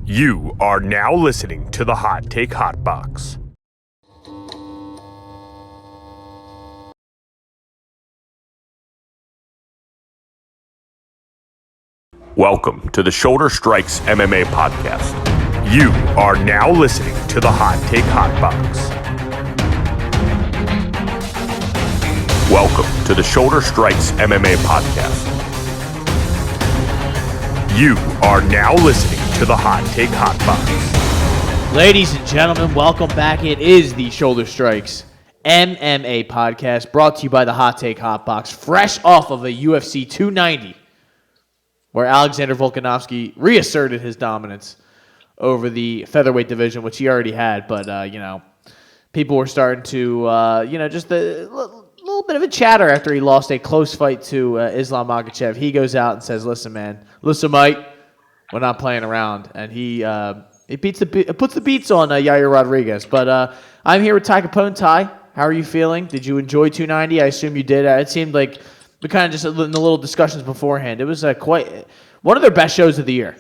You are now listening to the Hot Take Hot Box. Welcome to the Shoulder Strikes MMA Podcast. You are now listening to the Hot Take Hot Box. Welcome to the Shoulder Strikes MMA Podcast. You are now listening to the Hot Take Hot Box. Ladies and gentlemen, welcome back. It is the Shoulder Strikes MMA Podcast, brought to you by the Hot Take Hot Box, fresh off of a UFC 290, where Alexander Volkanovski reasserted his dominance over the featherweight division, which he already had. But, people were starting to, just a little bit of a chatter after he lost a close fight to Islam Makhachev. He goes out and says, listen, mate, we're not playing around. And he puts the beats on Yair Rodriguez. But I'm here with Ty Capone. Ty, how are you feeling? Did you enjoy 290? I assume you did. It seemed like we kind of just in the little discussions beforehand. It was quite one of their best shows of the year.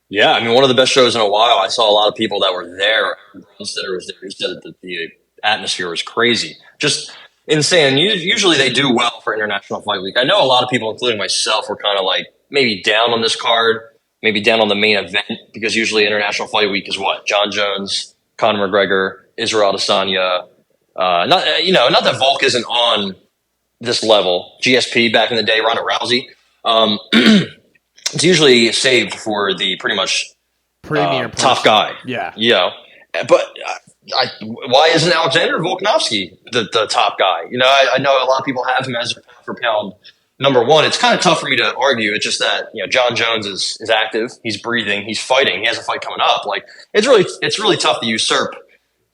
Yeah, I mean, one of the best shows in a while. I saw a lot of people that were there. Bronstetter was there. He said that the atmosphere was crazy. Just insane. Usually they do well for International Fight Week. I know a lot of people, including myself, were kind of like maybe down on this card, maybe down on the main event, because usually International Fight Week is what? John Jones, Conor McGregor, Israel Adesanya. Not that Volk isn't on this level. GSP back in the day, Ronda Rousey. It's usually saved for the pretty much Premier top guy. Yeah. But why isn't Alexander Volkanovski the top guy? I know a lot of people have him as pound for pound number one. It's kind of tough for me to argue. It's just that John Jones is active. He's breathing. He's fighting. He has a fight coming up. Like it's really tough to usurp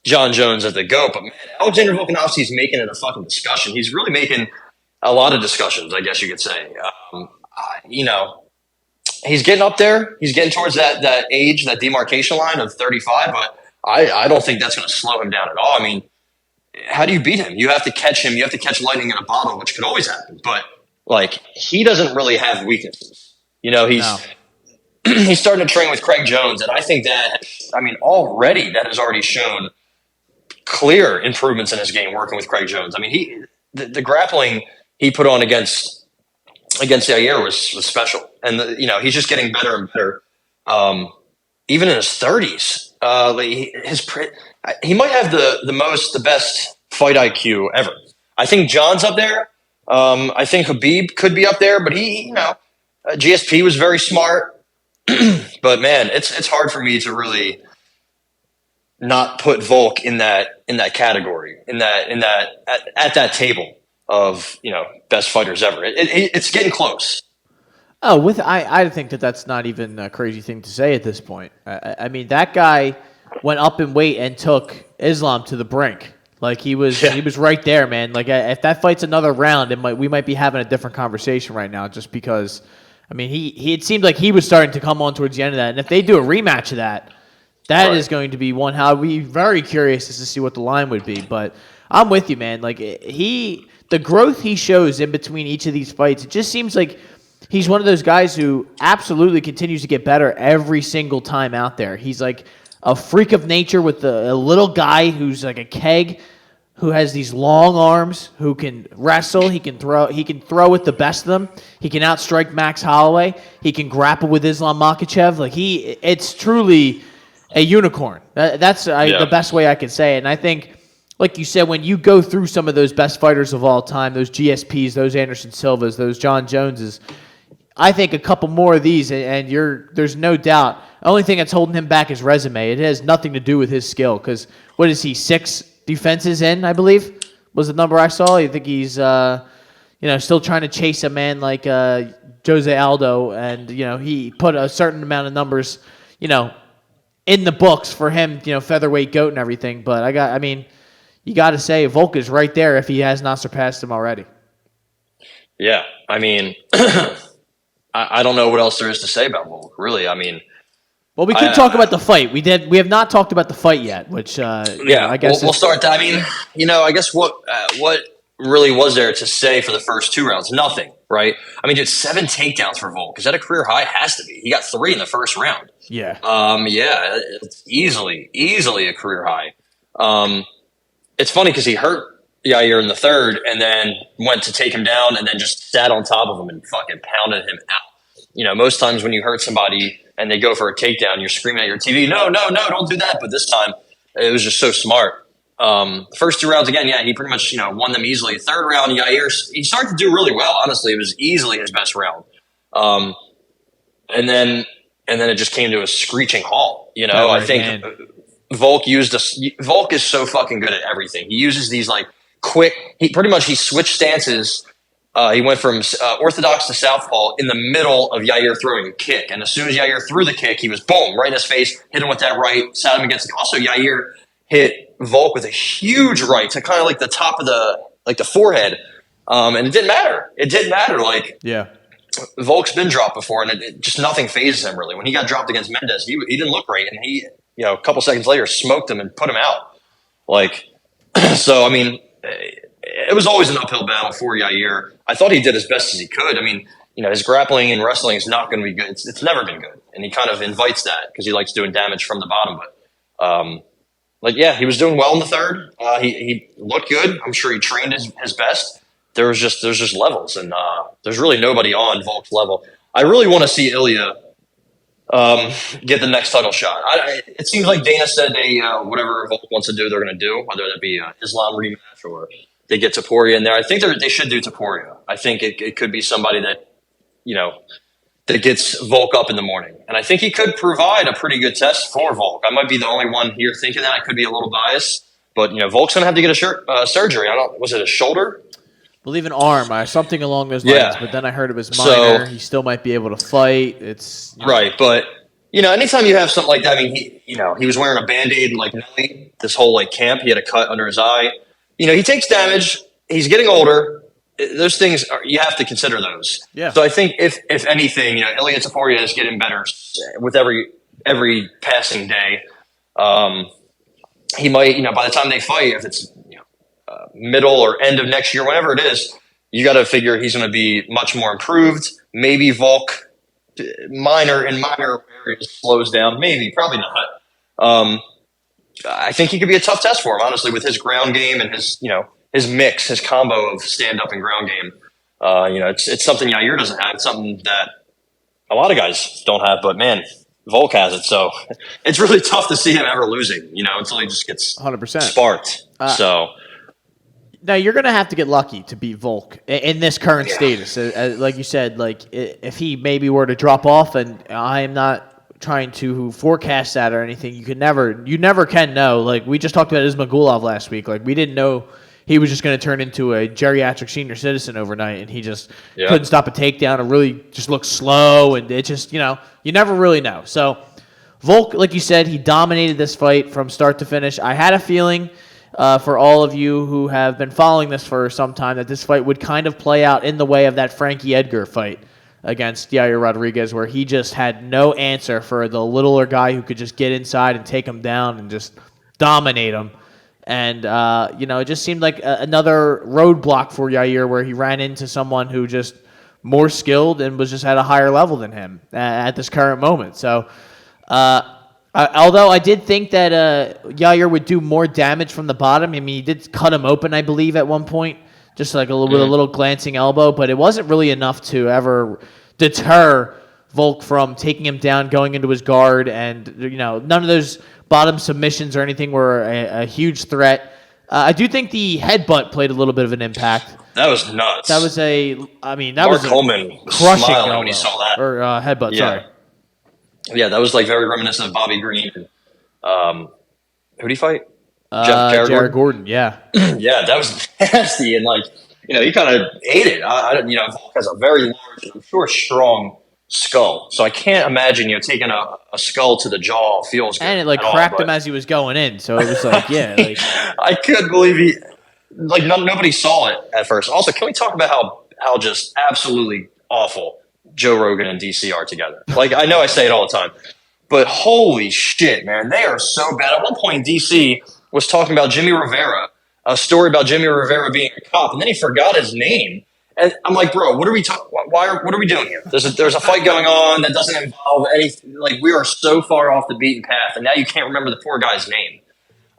John Jones as the GOAT. But man, Alexander Volkanovski is making it a fucking discussion. He's really making a lot of discussions, I guess you could say. He's getting up there. He's getting towards that age, that demarcation line of 35. But I don't think that's going to slow him down at all. I mean, how do you beat him? You have to catch him. You have to catch lightning in a bottle, which could always happen. But he doesn't really have weaknesses. He's starting to train with Craig Jones, and I think already that has already shown clear improvements in his game working with Craig Jones. I mean, the grappling he put on against Yair was special, and he's just getting better and better. Even in his 30s, he might have the best fight IQ ever. I think John's up there. I think Khabib could be up there, but GSP was very smart. But man, it's hard for me to really not put Volk in that category, at that table of best fighters ever. It's getting close. Oh, I think that's not even a crazy thing to say at this point. I mean, that guy went up in weight and took Islam to the brink. Like he was right there, man. Like if that fight's another round, we might be having a different conversation right now. Just because, I mean, it seemed like he was starting to come on towards the end of that. And if they do a rematch of that is going to be one. I'll be very curious to see what the line would be. But I'm with you, man. Like the growth he shows in between each of these fights, it just seems like he's one of those guys who absolutely continues to get better every single time out there. He's like a freak of nature with a little guy who's like a keg, who has these long arms, who can wrestle, he can throw with the best of them. He can outstrike Max Holloway. He can grapple with Islam Makhachev. It's truly a unicorn. That's the best way I can say it. And I think, like you said, when you go through some of those best fighters of all time, those GSPs, those Anderson Silvas, those John Joneses, I think a couple more of these, and there's no doubt. The only thing that's holding him back is resume. It has nothing to do with his skill, because what is he, 6 defenses in, I believe, was the number I saw. I think he's still trying to chase a man like Jose Aldo, and he put a certain amount of numbers in the books for him, featherweight GOAT and everything. But you got to say Volk is right there if he has not surpassed him already. Yeah, I mean, I don't know what else there is to say about Volk, really. I mean, well, we could talk about the fight. We have not talked about the fight yet, which I guess we'll start that. I mean, I guess what really was there to say for the first 2 rounds? Nothing, right? I mean, dude, 7 takedowns for Volk. Is that a career high? It has to be. He got 3 in the first round. Yeah. Yeah, it's easily a career high. It's funny because he hurt Yair in the third and then went to take him down and then just sat on top of him and fucking pounded him out. You know, most times when you hurt somebody and they go for a takedown, you're screaming at your TV, no, don't do that. But this time, it was just so smart. First 2 rounds, again, yeah, he pretty much, won them easily. Third round, Yair, he started to do really well. Honestly, it was easily his best round. And then it just came to a screeching halt. I think Volk is so fucking good at everything. He uses these like quick, he switched stances. He went from orthodox to southpaw in the middle of Yair throwing a kick. And as soon as Yair threw the kick, he was boom, right in his face, hit him with that right, sat him against the, also Yair hit Volk with a huge right to kind of like the top of the forehead. And it didn't matter. Yeah. Volk's been dropped before, and it just nothing phases him really. When he got dropped against Mendes, he didn't look great, and he, a couple seconds later, smoked him and put him out. So I mean, it was always an uphill battle for Yair. I thought he did as best as he could. I mean, his grappling and wrestling is not going to be good. It's never been good, and he kind of invites that because he likes doing damage from the bottom. But yeah, he was doing well in the third. He looked good. I'm sure he trained his best. There's just levels, and there's really nobody on Volk's level. I really want to see Ilya get the next title shot. It seems like Dana said whatever Volk wants to do, they're going to do, whether that be Islam rematch or they get Topuria in there. I think they should do Topuria. I think it could be somebody that that gets Volk up in the morning, and I think he could provide a pretty good test for Volk. I might be the only one here thinking that. I could be a little biased, but Volk's going to have to get a surgery. Was it a shoulder? I believe an arm, something along those lines. But then I heard it was minor. He still might be able to fight. It's right, but anytime you have something like that, I mean, he was wearing a Band-Aid like Nelly this whole camp. He had a cut under his eye. He takes damage. He's getting older. Those things you have to consider those. Yeah. So I think if anything, Ilya Topuria is getting better with every passing day. He might, by the time they fight, if it's middle or end of next year, whenever it is, you got to figure he's going to be much more improved. Maybe Volk minor areas slows down. Maybe, probably not. I think he could be a tough test for him, honestly, with his ground game and his mix, his combo of stand up and ground game. It's something Yair doesn't have. It's something that a lot of guys don't have, but man, Volk has it. So it's really tough to see him ever losing, until he just gets 100% sparked. Now you're going to have to get lucky to beat Volk in this current status. Like you said, if he maybe were to drop off, and I am not trying to forecast that or anything. You never can know. We just talked about Ismagulov last week. We didn't know he was just going to turn into a geriatric senior citizen overnight, and he just couldn't stop a takedown and really just looked slow, and it just, you never really know. So Volk, like you said, he dominated this fight from start to finish. I had a feeling for all of you who have been following this for some time that this fight would kind of play out in the way of that Frankie Edgar fight against Yair Rodriguez, where he just had no answer for the littler guy who could just get inside and take him down and just dominate him. And, it just seemed like another roadblock for Yair, where he ran into someone who just more skilled and was just at a higher level than him at this current moment. So, although I did think that Yair would do more damage from the bottom. I mean, he did cut him open, I believe, at one point, just with a little glancing elbow. But it wasn't really enough to ever deter Volk from taking him down, going into his guard. And, none of those bottom submissions or anything were a huge threat. I do think the headbutt played a little bit of an impact. That was nuts. That was Mark Coleman was crushing smiling when he saw that. Or headbutt, sorry. Yeah, that was very reminiscent of Bobby Green. Who'd he fight? Jared Gordon, yeah. Yeah, that was nasty. And he kind of ate it. Volk has a very large, I'm sure, strong skull. So I can't imagine, taking a skull to the jaw feels good. And it cracked him as he was going in. So it was I couldn't believe nobody saw it at first. Also, can we talk about how just absolutely awful Joe Rogan and DC are together? I know I say it all the time, but holy shit, man, they are so bad. At one point, DC was talking about Jimmy Rivera a story about Jimmy Rivera being a cop, and then he forgot his name. And I'm like, bro, what are we talking? What are we doing here? There's a fight going on that doesn't involve anything. Like, we are so far off the beaten path, and now you can't remember the poor guy's name.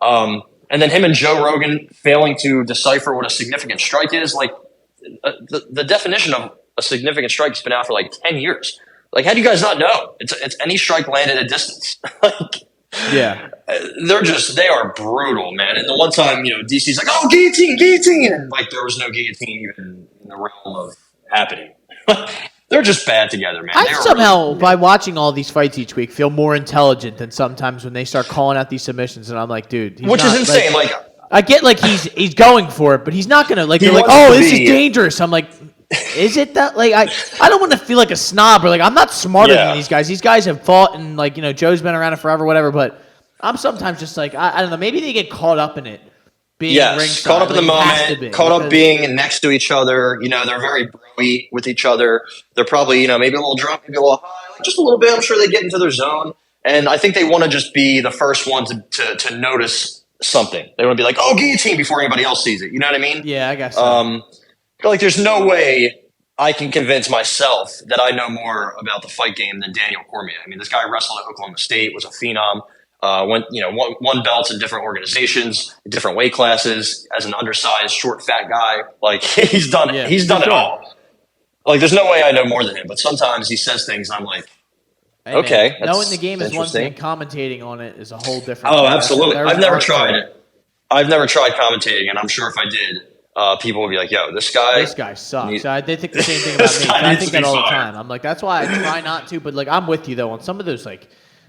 And then him and Joe Rogan failing to decipher what a significant strike is. Like, the definition of a significant strike has been out for like 10 years. Like, how do you guys not know? It's any strike landed at distance. Like, Yeah. They are brutal, man. And the one time, DC's like, oh, guillotine. And like, there was no guillotine even in the realm of happening. They're just bad together, man. I somehow, by watching all these fights each week, feel more intelligent than sometimes when they start calling out these submissions, and I'm like, dude, which is insane. Like, I get like he's going for it, but he's not gonna like. They're like, oh, this is dangerous. I'm like, is it that? Like, I don't want to feel like a snob or like I'm not smarter than these guys. These guys have fought and like Joe's been around it forever, whatever. But I'm sometimes just like I don't know. Maybe they get caught up in it. Yes, caught up in the moment, caught up being next to each other. They're very broy with each other. They're probably, maybe a little drunk, maybe a little high, like just a little bit. I'm sure they get into their zone. And I think they want to just be the first one to notice something. They want to be like, oh, guillotine before anybody else sees it. You know what I mean? Yeah, I guess so. But like, there's no way I can convince myself that I know more about the fight game than Daniel Cormier. I mean, this guy wrestled at Oklahoma State, was a phenom. Won belts in different organizations, different weight classes, as an undersized, short, fat guy. Like, he's done it. Yeah, he's done it all. Like, there's no way I know more than him. But sometimes he says things, and I'm like, okay. Knowing the game is one thing. Commentating on it is a whole different. Oh, absolutely. I've never tried it. I've never tried commentating, and I'm sure if I did, people would be like, "Yo, this guy sucks." They think the same thing about me. I think that all the time. I'm like, that's why I try not to. But like, I'm with you though on some of those like.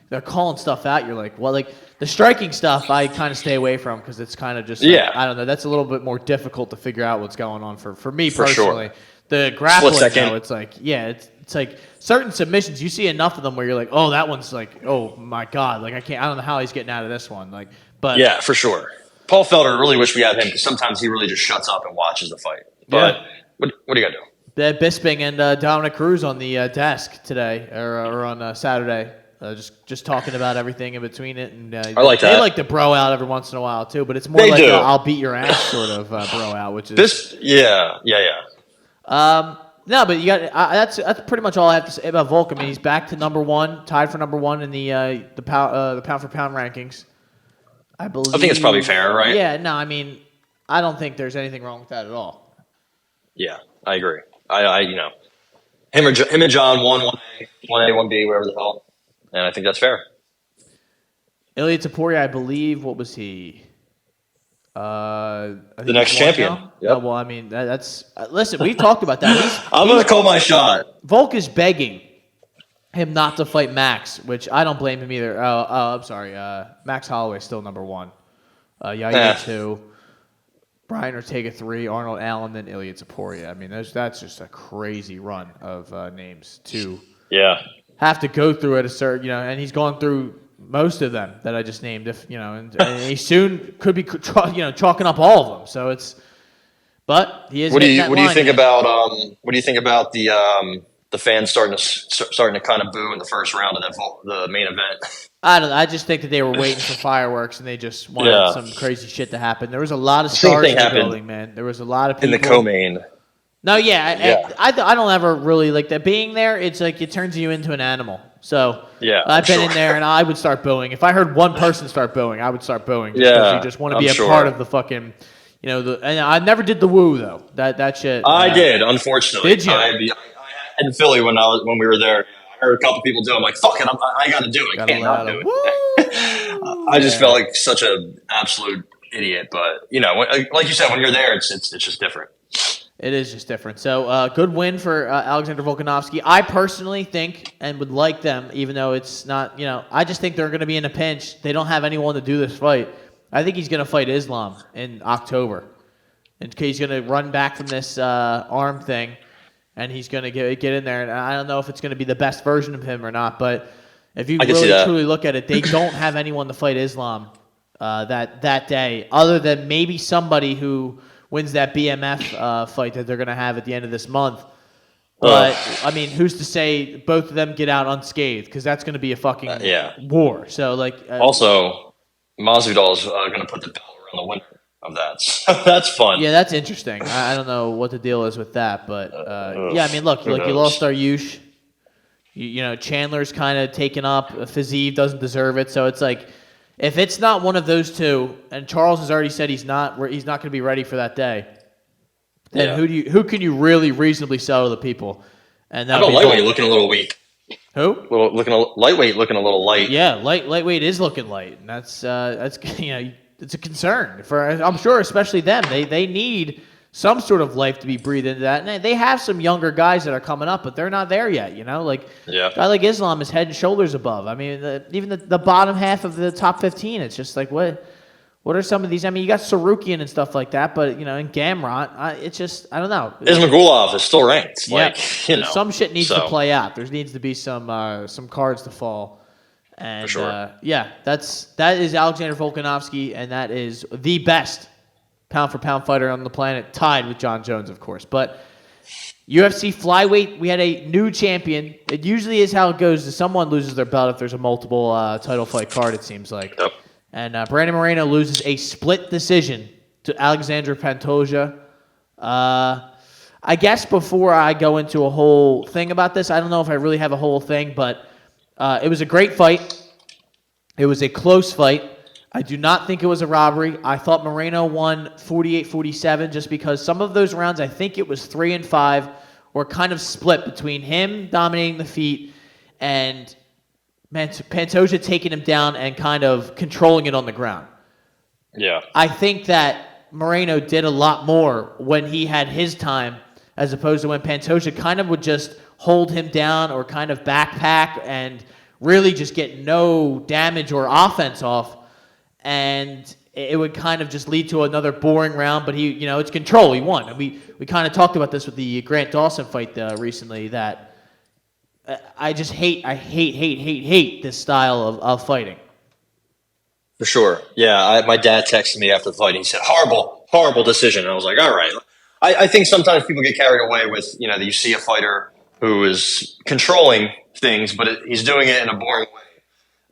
They're calling stuff out. You're like, well, like the striking stuff, I kind of stay away from because it's kind of just, I don't know. That's a little bit more difficult to figure out what's going on for me personally. Sure. The grappling, though, it's like, it's like certain submissions. You see enough of them where you're like, oh, that one's like, oh my god, like I don't know how he's getting out of this one. Like, but yeah, for sure. Paul Felder, really wish we had him because sometimes he really just shuts up and watches the fight. But what are you gonna do? Bisping and Dominic Cruz on the desk today or on Saturday. Just talking about everything in between it, and I like that. They like to bro out every once in a while too, but it's more like I'll beat your ass sort of bro out, which is this. Yeah. No, but you got that's pretty much all I have to say about Volk. I mean, he's back to number one, tied for number one in the pound for pound rankings. I believe. I think it's probably fair, right? Yeah. No, I mean, I don't think there's anything wrong with that at all. Yeah, I agree. I him and John 1A, 1B, whatever the hell. And I think that's fair. Ilya Taporia, I believe, what was he? I think the next champion. Yep. Well, I mean, that's listen, we've talked about that. I'm going to call my shot. Volk is begging him not to fight Max, which I don't blame him either. I'm sorry. Max Holloway's still number one. Yair 2. Brian Ortega 3, Arnold Allen, then Ilya Taporia. I mean, that's just a crazy run of names to have to go through at a certain, and he's gone through most of them that I just named. If and he soon could be, chalking up all of them. So but he is. What do you think about the fans starting to kind of boo in the first round of the main event? I just think that they were waiting for fireworks and they just wanted some crazy shit to happen. There was a lot of stars in the building, man. There was a lot of people in the co-main. No, I don't ever really like that being there. It's like it turns you into an animal. So I've been in there and I would start booing. If I heard one person start booing, I would start booing. Because you just want to be a part of the fucking, and I never did the woo though. That shit. I did, unfortunately. Did you? I in Philly when we were there. I heard a couple people do it. I'm like, fuck it, I got to do it. I can't not do it. I just felt like such an absolute idiot. But like you said, when you're there, it's just different. It is just different. So, good win for Alexander Volkanovski. I personally think and would like them, even though it's not, I just think they're going to be in a pinch. They don't have anyone to do this fight. I think he's going to fight Islam in October. And he's going to run back from this arm thing, and he's going to get in there. And I don't know if it's going to be the best version of him or not, but if you really truly look at it, they don't have anyone to fight Islam that day, other than maybe somebody who wins that BMF fight that they're going to have at the end of this month. But, I mean, who's to say both of them get out unscathed? Because that's going to be a fucking war. So, also, Masvidal is going to put the belt around the winner. of that. So that's fun. Yeah, that's interesting. I don't know what the deal is with that, but yeah, I mean, look, like you lost Dariush. You know, Chandler's kind of taken up. Fiziev doesn't deserve it, so it's like if it's not one of those two, and Charles has already said he's not going to be ready for that day. Then who can you really reasonably sell to the people? And how about lightweight looking a little weak? Who? Lightweight looking a little light. Yeah, lightweight is looking light, and that's it's a concern for I'm sure, especially them. They need some sort of life to be breathed into that, and they have some younger guys that are coming up, but they're not there yet. You know, like a guy like Islam is head and shoulders above. I mean, even the bottom half of the top 15, it's just like what are some of these? I mean, you got Sarukian and stuff like that, but in Gamrot, it's just I don't know. Ismagulov is still ranked. Yeah, some shit needs to play out. There needs to be some cards to fall. And for sure. That is Alexander Volkanovski, and that is the best pound for pound fighter on the planet, tied with John Jones, of course. But UFC flyweight, we had a new champion. It usually is how it goes. Someone loses their belt if there's a multiple title fight card. It seems like. Yep. And Brandon Moreno loses a split decision to Alexander Pantoja. I guess before I go into a whole thing about this, I don't know if I really have a whole thing, but it was a great fight. It was a close fight. I do not think it was a robbery. I thought Moreno won 48-47 just because some of those rounds, I think it was 3 and 5, were kind of split between him dominating the feet and Pantoja taking him down and kind of controlling it on the ground. Yeah. I think that Moreno did a lot more when he had his time as opposed to when Pantoja kind of would just hold him down or kind of backpack and really just get no damage or offense off. And it would kind of just lead to another boring round, but he, it's control. He won. And we kind of talked about this with the Grant Dawson fight recently that I just hate this style of fighting. For sure. Yeah, my dad texted me after the fight. And he said, horrible decision. And I was like, all right. I think sometimes people get carried away with, that you see a fighter who is controlling things, but he's doing it in a boring way.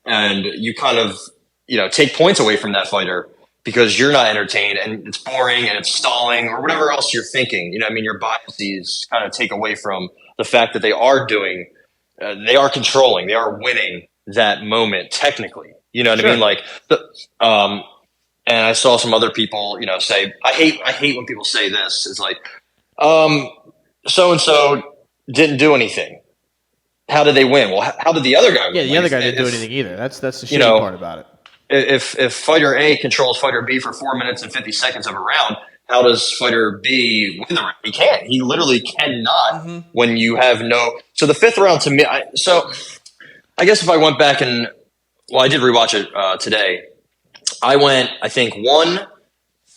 And you kind of, take points away from that fighter because you're not entertained and it's boring and it's stalling or whatever else you're thinking. Your biases kind of take away from the fact that they are controlling, they are winning that moment technically. You know what I mean? Like, and I saw some other people, say, I hate when people say this. It's like, so-and-so didn't do anything. How did they win? Well, how did the other guy win? Yeah, the other guy didn't do anything either. That's the shitty part about it. If fighter A controls fighter B for 4 minutes and 50 seconds of a round, how does fighter B win the round? He can't. He literally cannot when you have no... So the fifth round to me... I guess if I went back and... Well, I did rewatch it today. I went, I think, 1,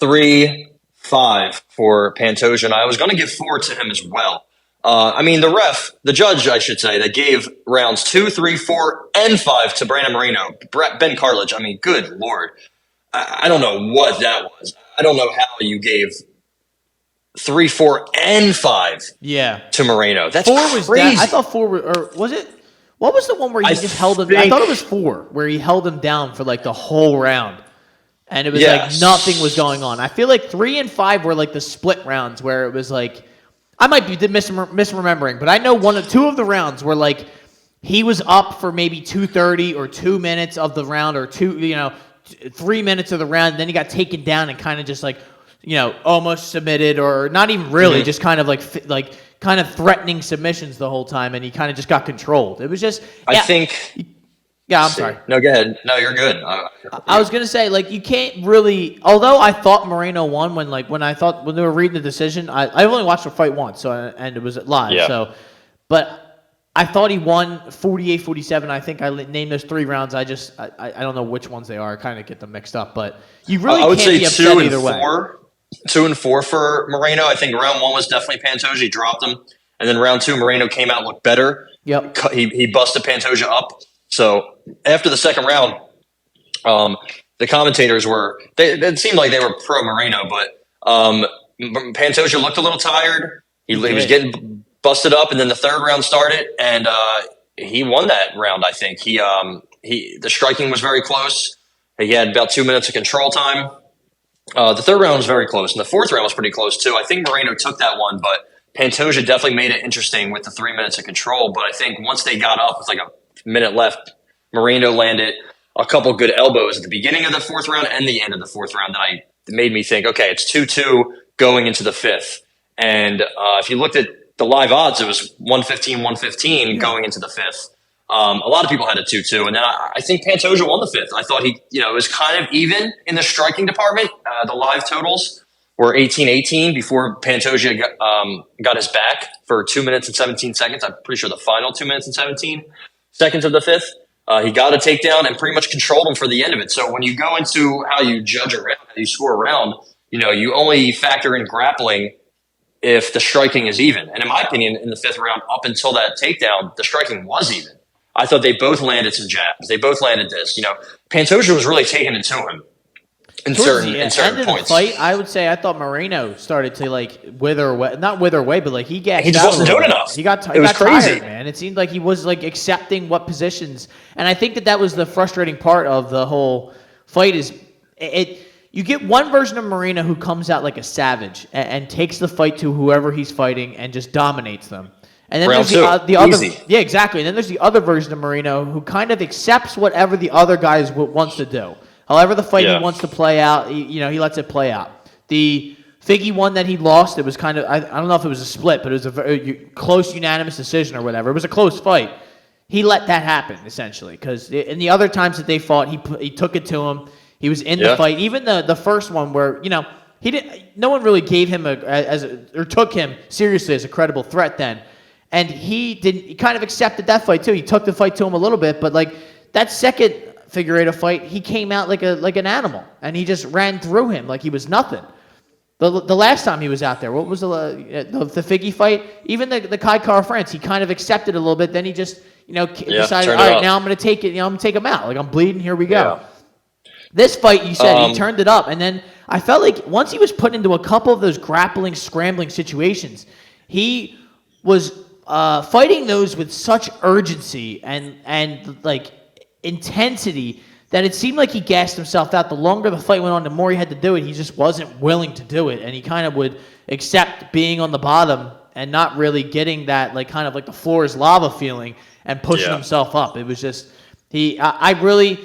3, 5 for Pantoja, and I was going to give 4 to him as well. The judge, I should say, that gave rounds 2, 3, 4, and 5 to Brandon Moreno. Ben Cartlidge, good Lord. I don't know what that was. I don't know how you gave 3, 4, and 5 to Moreno. That's 4 was crazy. I thought 4 or was it? What was the one where he just held him? I thought it was 4, where he held him down for like the whole round. And it was like nothing was going on. I feel like 3 and 5 were like the split rounds where it was like, I might be misremembering, but I know 2 of the rounds were like he was up for maybe 2:30 or 2 minutes of the round or 3 minutes of the round. And then he got taken down and kind of just like, almost submitted or not even really, just kind of like kind of threatening submissions the whole time. And he kind of just got controlled. It was just, I think. Yeah, I'm sorry. No, go ahead. No, you're good. I was gonna say, like, you can't really. Although I thought Moreno won when they were reading the decision, I only watched the fight once, and it was live. Yeah. So, but I thought he won 48-47. I think I named those 3 rounds. I don't know which ones they are. I kind of get them mixed up. But you really can't be upset either way. 2 and 4 for Moreno. I think round 1 was definitely Pantoja. He dropped him, and then round 2, Moreno came out, looked better. Yep. He busted Pantoja up. So after the second round, the commentators it seemed like they were pro Moreno, but Pantoja looked a little tired. He was getting busted up, and then the third round started, and he won that round. I think the striking was very close. He had about 2 minutes of control time, The third round was very close, and the fourth round was pretty close too. I think Moreno took that one, but Pantoja definitely made it interesting with the 3 minutes of control. But I think once they got up with like a minute left, Moreno landed a couple good elbows at the beginning of the fourth round and the end of the fourth round that made me think, okay, it's 2-2 going into the fifth. And if you looked at the live odds, it was 115 going into the fifth. A lot of people had a 2-2, and then I think Pantoja won the fifth. I thought it was kind of even in the striking department. The live totals were 18-18 before Pantoja got his back for 2 minutes and 17 seconds. I'm pretty sure the final 2 minutes and 17 seconds of the fifth. He got a takedown and pretty much controlled him for the end of it. So when you go into how you judge a round, how you score a round, you only factor in grappling if the striking is even. And in my opinion, in the fifth round, up until that takedown, the striking was even. I thought they both landed some jabs. They both landed this. Pantoja was really taking it to him in certain points. The fight, I would say I thought Moreno started to wither away, not wither away, but he gassed. He just wasn't doing enough. He got crazy, tired, man. It seemed like he was accepting what positions, and I think that was the frustrating part of the whole fight. Is you get one version of Moreno who comes out like a savage and takes the fight to whoever he's fighting and just dominates them. And then there's the other, yeah, exactly. And then there's the other version of Moreno who kind of accepts whatever the other guy wants to do. However the fight he wants to play out, he lets it play out. The Figgy one that he lost, it was kind of, I don't know if it was a split, but it was a very close unanimous decision or whatever. It was a close fight. He let that happen, essentially, because in the other times that they fought, he took it to him. He was in the fight. Even the first one where, he didn't. No one really gave him or took him seriously as a credible threat then. And he kind of accepted that fight too. He took the fight to him a little bit, but that second figure eight fight, he came out like an animal, and he just ran through him like he was nothing. The last time he was out there, what was the Figgy fight? Even the Kai Kara France, he kind of accepted a little bit. Then he just decided, all right, now I'm going to take it. I'm going to take him out. I'm bleeding. Here we go. Yeah. This fight, you said he turned it up, and then I felt like once he was put into a couple of those grappling, scrambling situations, he was fighting those with such urgency and intensity that it seemed like he gassed himself out. The longer the fight went on, the more he had to do it. He just wasn't willing to do it, and he kind of would accept being on the bottom and not really getting that kind of the floor is lava feeling and pushing himself up. It was just I really.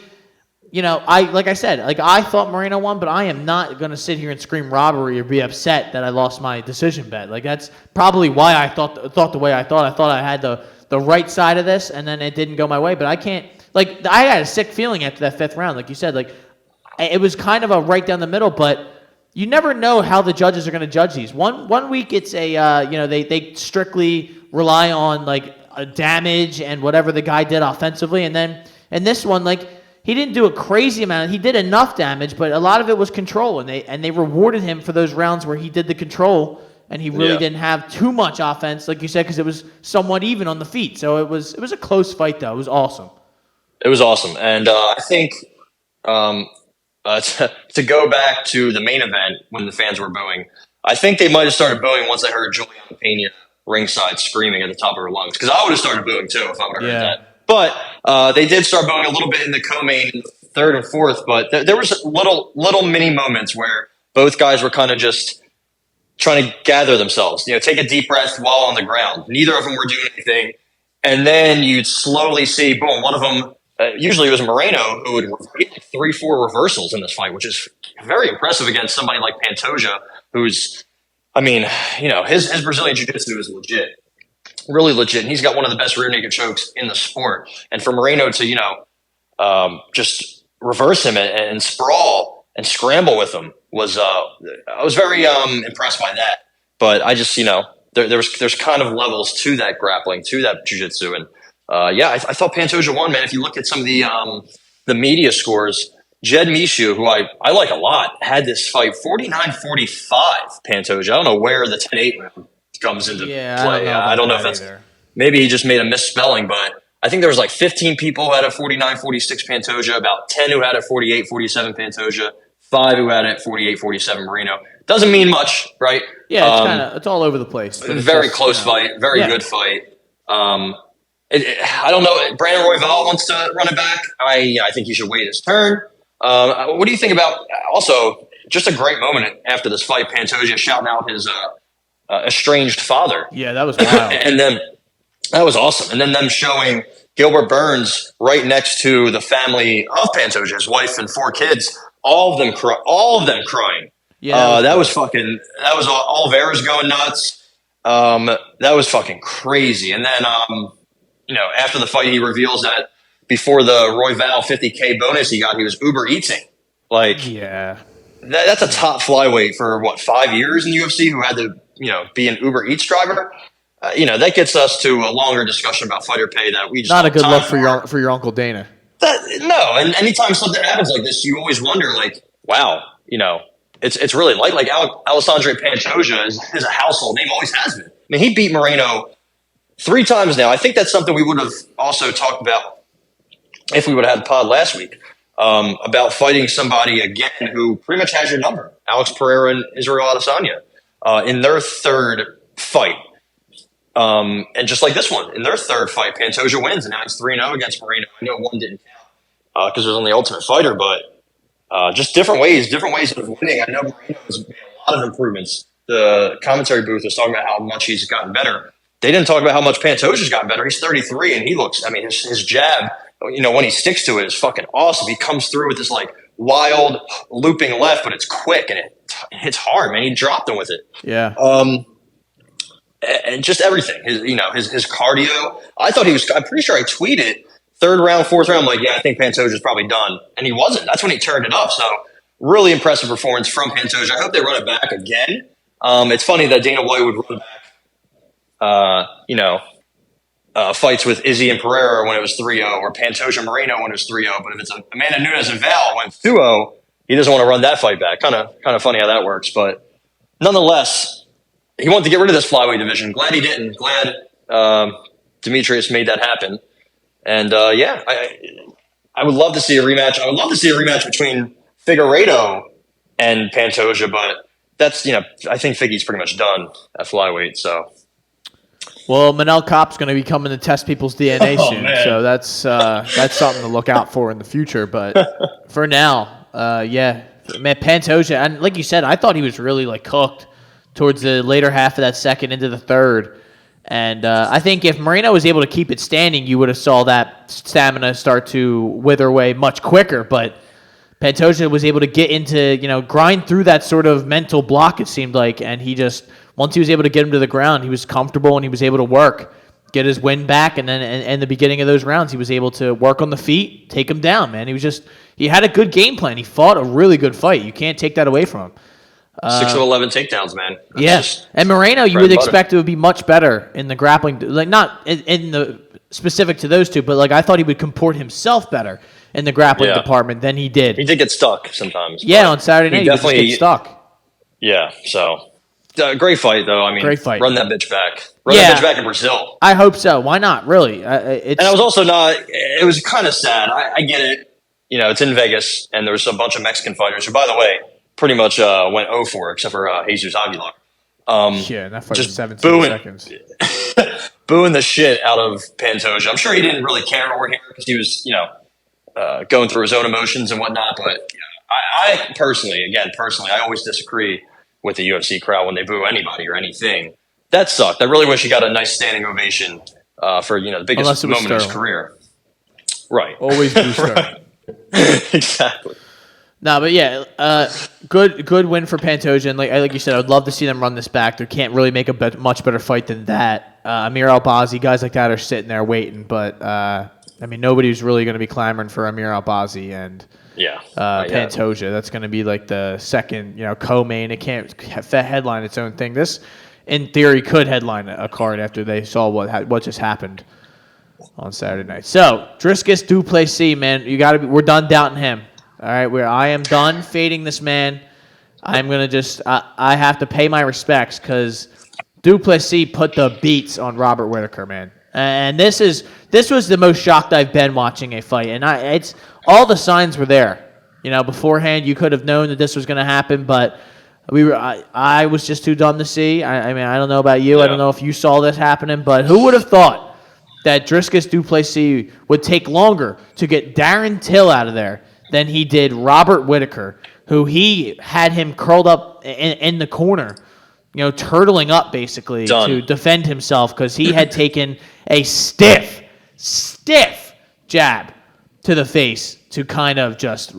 Like I said, I thought Moreno won, but I am not going to sit here and scream robbery or be upset that I lost my decision bet. That's probably why I thought the way I thought. I thought I had the right side of this, and then it didn't go my way. But I can't. I had a sick feeling after that fifth round. Like you said, it was kind of a right down the middle, but you never know how the judges are going to judge these. One week it's they strictly rely on a damage and whatever the guy did offensively, and then in this one he didn't do a crazy amount. He did enough damage, but a lot of it was control, and they rewarded him for those rounds where he did the control, and he really didn't have too much offense, like you said, because it was somewhat even on the feet. So it was a close fight, though. It was awesome. It was awesome, and I think to go back to the main event when the fans were booing, I think they might have started booing once they heard Juliana Pena ringside screaming at the top of her lungs, because I would have started booing too if I would have heard that. But they did start booing a little bit in the co-main in the third and fourth, but there was little mini moments where both guys were kind of just trying to gather themselves, take a deep breath while on the ground. Neither of them were doing anything. And then you'd slowly see, boom, one of them, usually it was Moreno, who would get 3-4 reversals in this fight, which is very impressive against somebody like Pantoja, who's, his Brazilian Jiu-Jitsu is legit. Really legit, and he's got one of the best rear naked chokes in the sport. And for Moreno to just reverse him and sprawl and scramble with him was I was very impressed by that. But I just there's kind of levels to that grappling, to that jiu-jitsu, and I thought Pantoja won, man. If you look at some of the media scores, Jed Mishu, who I like a lot, had this fight 49-45. Pantoja, I don't know where the 10-8 round comes into play. I don't know if that's either. Maybe he just made a misspelling, but I think there was 15 people who had a 49-46 Pantoja, about 10 who had a 48-47 Pantoja, 5 who had it 48-47 Moreno. Doesn't mean much, right? Yeah, it's all over the place. Very close fight, very good fight. I don't know. Brandon Royval wants to run it back. I think he should wait his turn. What do you think about also just a great moment after this fight. Pantoja shouting out his estranged father. Yeah, that was wild. And then that was awesome. And then them showing Gilbert Burns right next to the family of Pantoja, his wife and 4 kids, all of them crying. Yeah, that was all Vera's going nuts. That was fucking crazy. And then, after the fight, he reveals that before the Royval 50K bonus he got, he was Uber Eating. Like, yeah, that's a top flyweight for 5 years in the UFC who had to, be an Uber Eats driver. That gets us to a longer discussion about fighter pay that we just not a good look for your Uncle Dana. No, and anytime something happens like this, you always wonder, like, wow, it's really like Alessandro Pantoja is a household name, always has been. I mean, he beat Moreno 3 times now. I think that's something we would have also talked about if we would have had the pod last week, about fighting somebody again who pretty much has your number. Alex Pereira and Israel Adesanya in their 3rd fight. And just like this one, in their 3rd fight, Pantoja wins, and now he's 3-0 against Moreno. I know one didn't count because it was on the Ultimate Fighter, but just different ways of winning. I know Moreno has made a lot of improvements. The commentary booth was talking about how much he's gotten better. They didn't talk about how much Pantoja's gotten better. He's 33, and he looks, I mean, his jab, when he sticks to it, is fucking awesome. He comes through with this, like, wild looping left, but it's quick, and it hits hard, man. He dropped him with it. Yeah. And just everything. His cardio. I thought I'm pretty sure I tweeted 3rd round, 4th round. I'm like, yeah, I think Pantoja's probably done. And he wasn't. That's when he turned it up. So really impressive performance from Pantoja. I hope they run it back again. It's funny that Dana White would run back, fights with Izzy and Pereira when it was 3-0 or Pantoja Moreno when it was 3-0. But if it's Amanda Nunes and Val when it's 2-0, he doesn't want to run that fight back. Kind of funny how that works. But nonetheless, he wanted to get rid of this flyweight division. Glad he didn't. Glad Demetrius made that happen. And I would love to see a rematch. I would love to see a rematch between Figueiredo and Pantoja, but that's I think Figgy's pretty much done at flyweight. So, well, Manel Kopp's going to be coming to test people's DNA soon, man. so that's something to look out for in the future. But for now, man, Pantoja, and like you said, I thought he was really cooked towards the later half of that 2nd into the 3rd. And I think if Moreno was able to keep it standing, you would have saw that stamina start to wither away much quicker. But Pantoja was able to get into, grind through that sort of mental block, it seemed like. And he just, once he was able to get him to the ground, he was comfortable and he was able to work, get his win back. And then in the beginning of those rounds, he was able to work on the feet, take him down, man. He had a good game plan. He fought a really good fight. You can't take that away from him. 6 of 11 takedowns, man. Yes, and Moreno, you would expect it would be much better in the grappling, not in the specific to those two, but I thought he would comport himself better in the grappling department than he did. He did get stuck sometimes. Yeah, on Saturday night, he definitely just get stuck. Yeah, so great fight though. I mean, great fight. Run that bitch back. Run that bitch back in Brazil. I hope so. Why not? Really? And I was also not. It was kind of sad. I get it. It's in Vegas, and there was a bunch of Mexican fighters who, by the way, pretty much went 0 for, except for Jesus Aguilar. That fight was 17 seconds. Booing the shit out of Pantoja. I'm sure he didn't really care over here because he was, going through his own emotions and whatnot. But I personally, I always disagree with the UFC crowd when they boo anybody or anything. That sucked. I really wish he got a nice standing ovation for the biggest moment of his career. Right. Always boo Sterling. Right. Exactly. No, but good win for Pantoja. And like you said, I would love to see them run this back. They can't really make a much better fight than that. Amir Albazi, guys like that are sitting there waiting. But, nobody's really going to be clamoring for Amir Albazi and Pantoja. That's going to be the second, co-main. It can't headline its own thing. This, in theory, could headline a card after they saw what just happened on Saturday night. So, Dricus du Plessis, man, we're done doubting him. All right, I am done fading this man. I'm going to I have to pay my respects because du Plessis put the beats on Robert Whittaker, man. And this was the most shocked I've been watching a fight. And it's all the signs were there. Beforehand, you could have known that this was going to happen, but I was just too dumb to see. I don't know about you. Yeah. I don't know if you saw this happening, but who would have thought that Dricus du Plessis would take longer to get Darren Till out of there than he did Robert Whittaker, who he had him curled up in the corner, turtling up basically to defend himself because he had taken a stiff jab to the face to kind of just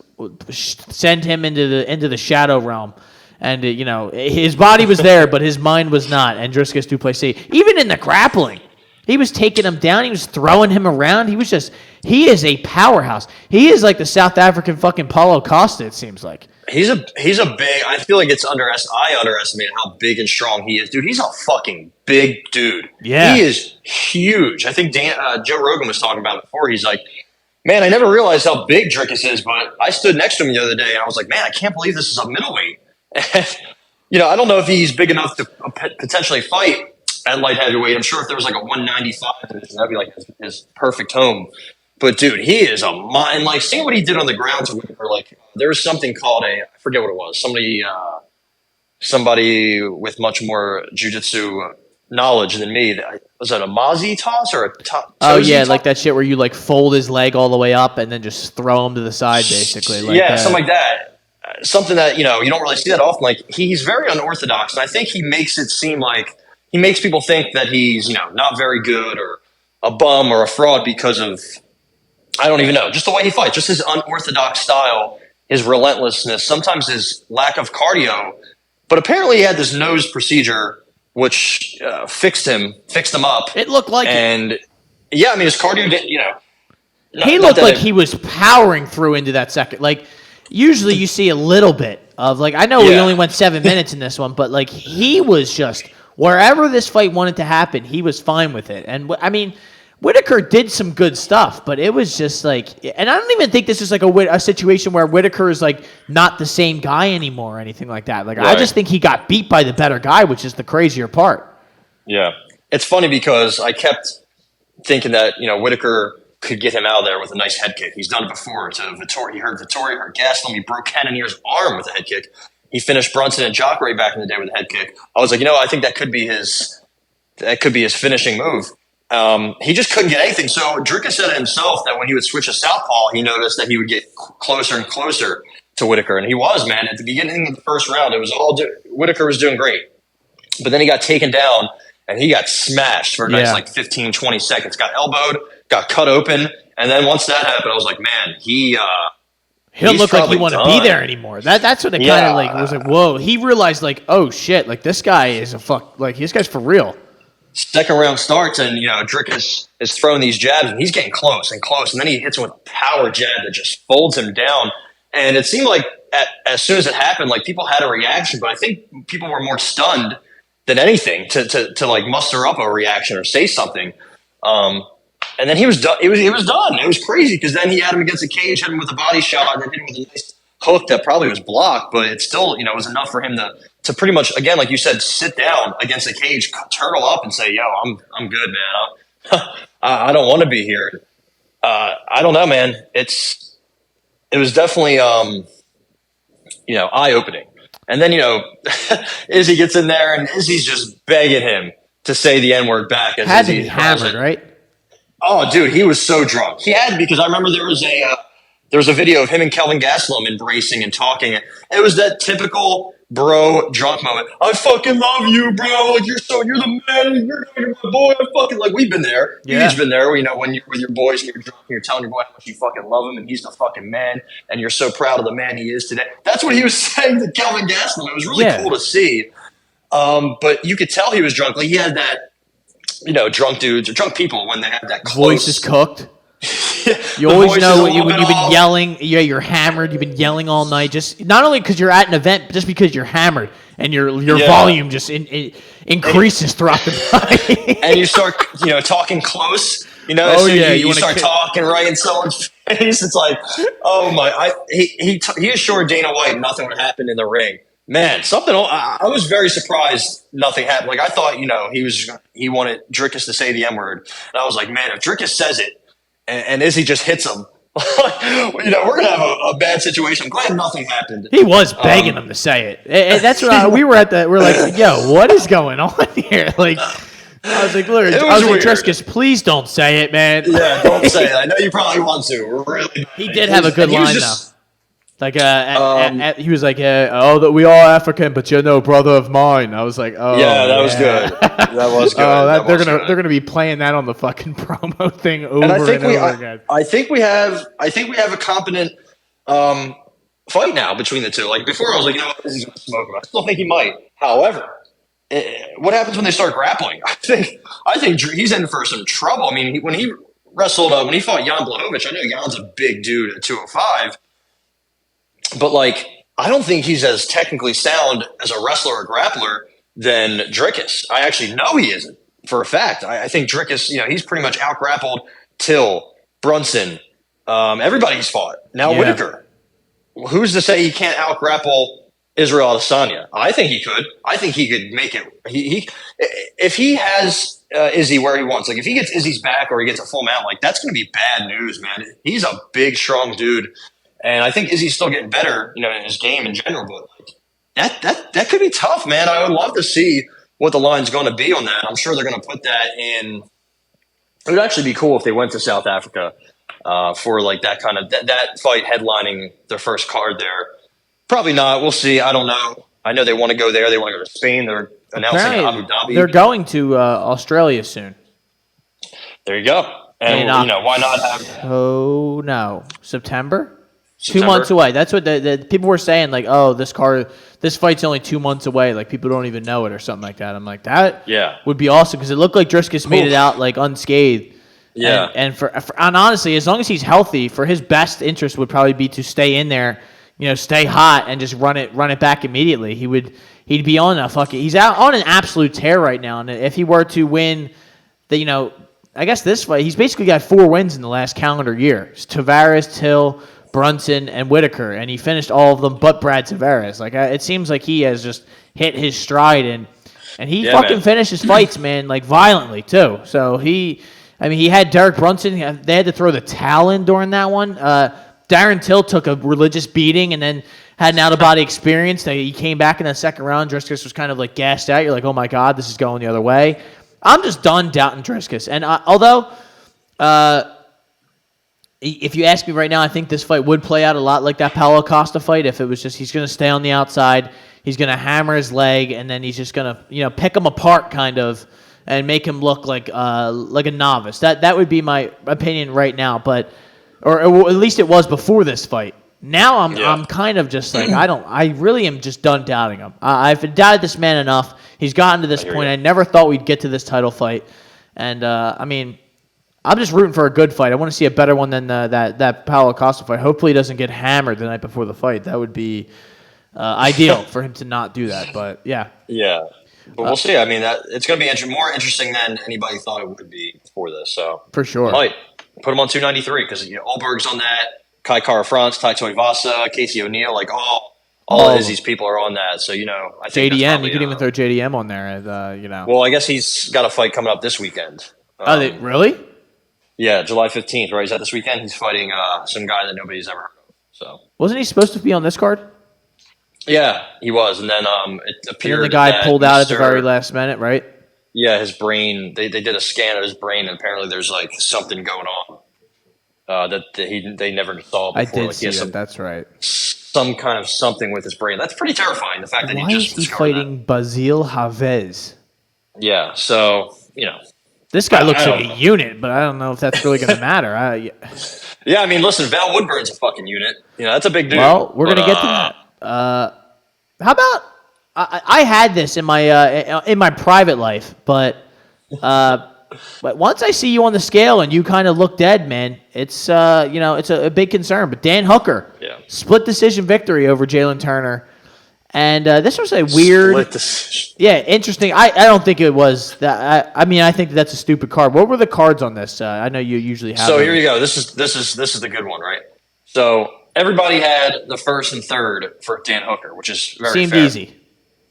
send him into the shadow realm. And, his body was there, but his mind was not. And Dricus du Plessis, even in the grappling, he was taking him down. He was throwing him around. He is a powerhouse. He is like the South African fucking Paulo Costa, it seems like. He's a big, I feel like I underestimate how big and strong he is. Dude, he's a fucking big dude. Yeah. He is huge. I think Joe Rogan was talking about it before. He's like, man, I never realized how big Dricus is, but I stood next to him the other day and I was like, man, I can't believe this is a middleweight. And, I don't know if he's big enough to potentially fight at light heavyweight. I'm sure if there was like a 195 division, that'd be like his perfect home. But dude, he is a mind. Like, seeing what he did on the ground to Whitaker, like there was something called I forget what it was. Somebody with much more jiu-jitsu knowledge than me. Was that a Mazi toss or a Oh yeah, toss? like that shit where you like fold his leg all the way up and then just throw him to the side, basically. Like yeah, something like that. Something that you don't really see that often. Like he's very unorthodox, and I think he makes it seem like he makes people think that he's not very good or a bum or a fraud because of I don't even know, just the way he fights, just his unorthodox style, his relentlessness, sometimes his lack of cardio. But apparently he had this nose procedure which fixed him up. It looked like and yeah, I mean his cardio didn't he looked like he was powering through into that second. Like, usually you see a little bit of, like, I know we only went 7 minutes in this one, but, like, he was just, wherever this fight wanted to happen, he was fine with it. And, I mean, Whitaker did some good stuff, but it was just, like, and I don't even think this is, like, a situation where Whitaker is, like, not the same guy anymore or anything like that. Like, right. I just think he got beat by the better guy, which is the crazier part. Yeah. It's funny because I kept thinking that, Whitaker could get him out of there with a nice head kick. He's done it before to Vettori. He hurt Gastelum. He broke Cannonier's arm with a head kick. He finished Brunson and Jacare back in the day with a head kick. I was like, I think that could be his finishing move. He just couldn't get anything. So Dricus said himself that when he would switch to southpaw, he noticed that he would get closer and closer to Whitaker. And he was, man. At the beginning of the first round, it was Whitaker was doing great. But then he got taken down and he got smashed for a nice 15, 20 seconds. Got elbowed, got cut open. And then once that happened, I was like, man, he don't look like he want to be there anymore. That's what it kind of like was like, whoa. He realized like, oh shit, like this guy is this guy's for real. Second round starts and Dricus is throwing these jabs and he's getting close and close. And then he hits him with a power jab that just folds him down. And it seemed like as soon as it happened, like people had a reaction, but I think people were more stunned than anything to like muster up a reaction or say something. And then he was done. It was done. It was crazy because then he had him against the cage, hit him with a body shot, and then hit him with a nice hook that probably was blocked, but it still, was enough for him to pretty much, again, like you said, sit down against the cage, turtle up, and say, "Yo, I'm good, man. I don't want to be here." I don't know, man. It was definitely eye opening. And then Izzy gets in there, and Izzy's just begging him to say the N-word back. As had to be hammered, right? Oh, dude, he was so drunk. He had, because I remember there was a video of him and Kelvin Gastelum embracing and talking. It was that typical bro drunk moment. I fucking love you, bro. Like, you're the man. You're my boy. I fucking, like, we've been there. Yeah. You've been there. When you're with your boys and you're drunk and you're telling your boy how much you fucking love him and he's the fucking man and you're so proud of the man he is today. That's what he was saying to Kelvin Gastelum. It was really cool to see. But you could tell he was drunk. Like, he had that, drunk dudes or drunk people when they have that close. Voice is cooked. You always know when you've been yelling. Yeah, you're hammered. You've been yelling all night. Just not only because you're at an event, but just because you're hammered and your volume just increases throughout the night. And you start, talking close. You start talking right in someone's face. It's like, oh my! He assured Dana White nothing would happen in the ring. Man, I was very surprised nothing happened. Like, I thought, he wanted Dricus to say the N-word. And I was like, man, if Dricus says it and Izzy just hits him, we're going to have a bad situation. I'm glad nothing happened. He was begging him to say it. And that's what we're like, yo, what is going on here? Like, I was like, Dricus, please don't say it, man. Yeah, don't say it. I know you probably want to. Really. He did have a good line, though. Like, he was like, that we all African, but you're no brother of mine. I was like, oh, yeah, that was good. That was good. They're gonna be playing that on the fucking promo thing over and over again. I think we have a competent fight now between the two. Like before, I was like, you know what, he's gonna smoke him. I still think he might. However, what happens when they start grappling? I think he's in for some trouble. I mean, when he fought Jan Blachowicz, I know Jan's a big dude at 205. But, like, I don't think he's as technically sound as a wrestler or grappler than Dricus. I actually know he isn't, for a fact. I think Dricus, he's pretty much out-grappled Till, Brunson, everybody he's fought. Now Whitaker. Who's to say he can't out-grapple Israel Adesanya? I think he could. I think he could make it. If he has Izzy where he wants, like if he gets Izzy's back or he gets a full mount, like that's going to be bad news, man. He's a big, strong dude. And I think Izzy's still getting better, in his game in general. But that could be tough, man. I would love to see what the line's going to be on that. I'm sure they're going to put that in. It would actually be cool if they went to South Africa for like that kind of that fight headlining their first card there. Probably not. We'll see. I don't know. I know they want to go there. They want to go to Spain. They're announcing Abu Dhabi. They're going to Australia soon. There you go. And why not have? Oh no, September. 2 months away. That's what the people were saying. Like, oh, this fight's only 2 months away. Like, people don't even know it or something like that. I'm like, that would be awesome because it looked like Dricus made it out like unscathed. Yeah. And honestly, as long as he's healthy, for his best interest would probably be to stay in there, stay hot and just run it back immediately. He'd be on a fucking. He's out on an absolute tear right now. And if he were to win, I guess this fight, he's basically got 4 wins in the last calendar year. It's Tavares, Till, Brunson, and Whitaker, and he finished all of them but Brad Tavares. Like, it seems like he has just hit his stride, and he fucking finishes fights, man, like violently too. So he had Derek Brunson. They had to throw the towel in during that one. Darren Till took a religious beating and then had an out-of-body experience. He came back in the second round. Dricus was kind of like gassed out. You're like, oh my God, this is going the other way. I'm just done doubting Dricus. And although if you ask me right now, I think this fight would play out a lot like that Paulo Costa fight. If it was just he's going to stay on the outside, he's going to hammer his leg, and then he's just going to pick him apart kind of and make him look like a novice. That would be my opinion right now, or at least it was before this fight. Now I'm kind of just like I really am just done doubting him. I've doubted this man enough. He's gotten to this point. I never thought we'd get to this title fight, and I'm just rooting for a good fight. I want to see a better one than that Paulo Costa fight. Hopefully he doesn't get hammered the night before the fight. That would be ideal for him to not do that. But, yeah. Yeah. But we'll see. I mean, it's going to be more interesting than anybody thought it would be before this. So for sure. Might put him on 293 because Olberg's on that. Kai Kara-France, Tai Tuivasa, Casey O'Neill, like all of these people are on that. So, I think JDM, you could even throw JDM on there. Well, I guess he's got a fight coming up this weekend. Really? Yeah, July 15th, right? Is that this weekend? He's fighting some guy that nobody's ever heard of. So wasn't he supposed to be on this card? Yeah, he was. And then it appeared and the guy pulled out at the very last minute, right? Yeah, his brain, they did a scan of his brain, and apparently there's like something going on that they never saw before. I did see that. That's right. Some kind of something with his brain. That's pretty terrifying, the fact that he just Why is he fighting Basile Havez? Yeah, so, This guy looks like a unit, but I don't know if that's really going to matter. Yeah, I mean, listen, Val Woodburn's a fucking unit. That's a big dude. Well, we're going to get to that. How about I had this in my private life, but once I see you on the scale and you kind of look dead, man, it's it's a big concern. But Dan Hooker, split decision victory over Jalen Turner. And this was a weird, interesting. I don't think it was that. I think that's a stupid card. What were the cards on this? I know you usually have. So here you go. This is the good one, right? So everybody had the first and third for Dan Hooker, which is seemed fair. Easy.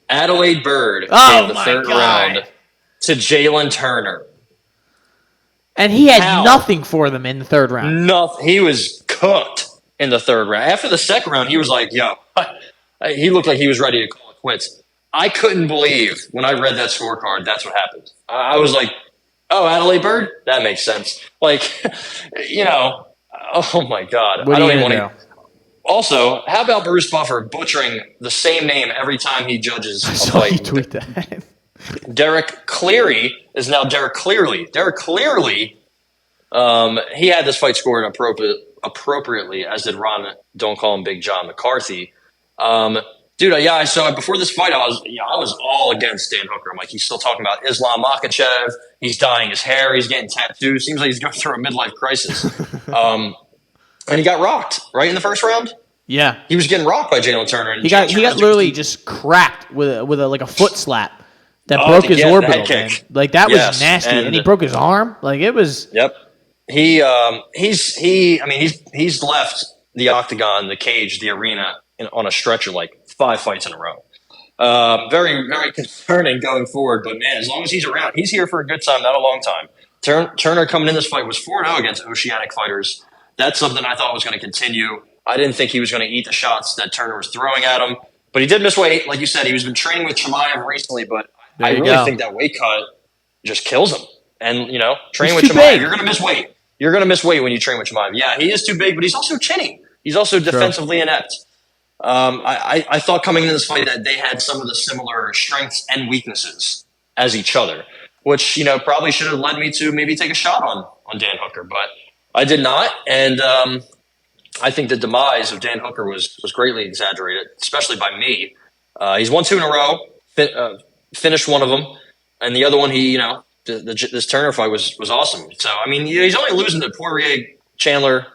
Adelaide Byrd gave the third round to Jalen Turner, and he had nothing for them in the third round. Nothing. He was cooked in the third round. After the second round, he was like, "Yo." He looked like he was ready to call it quits. I couldn't believe when I read that scorecard, that's what happened. I was like, oh, Adelaide Byrd? That makes sense. Like, oh my God. What I don't even want to. Also, how about Bruce Buffer butchering the same name every time he judges a I saw you fight? tweet that. Derek Cleary is now Derek Clearly. Derek Clearly, he had this fight scored appropriately, as did Ron, don't call him Big John McCarthy. Dude, yeah, I saw it before this fight. I was all against Dan Hooker. I'm like, he's still talking about Islam Makhachev. He's dyeing his hair. He's getting tattoos. Seems like he's going through a midlife crisis. And he got rocked right in the first round. Yeah, he was getting rocked by Jalen Turner. And he got literally just cracked with a foot slap that broke his orbital. Man. Like that was nasty, and he broke his arm. Like it was. Yep. He's left the octagon, the cage, the arena on a stretcher like 5 fights in a row. Very, very concerning going forward. But man, as long as he's around, he's here for a good time, not a long time. Turner coming in this fight was 4-0 against Oceanic fighters. That's something I thought was going to continue. I didn't think he was going to eat the shots that Turner was throwing at him, but he did miss weight. Like you said, he's been training with Chimaev recently, but I really think that weight cut just kills him. And, training with Chimaev, you're going to miss weight. You're going to miss weight when you train with Chimaev. Yeah, he is too big, but he's also chinny. He's also defensively inept. I thought coming into this fight that they had some of the similar strengths and weaknesses as each other, which, probably should have led me to maybe take a shot on Dan Hooker, but I did not. And I think the demise of Dan Hooker was greatly exaggerated, especially by me. He's won 2 in a row, finished one of them, and the other one, this Turner fight was awesome. So, I mean, he's only losing to Poirier, Chandler,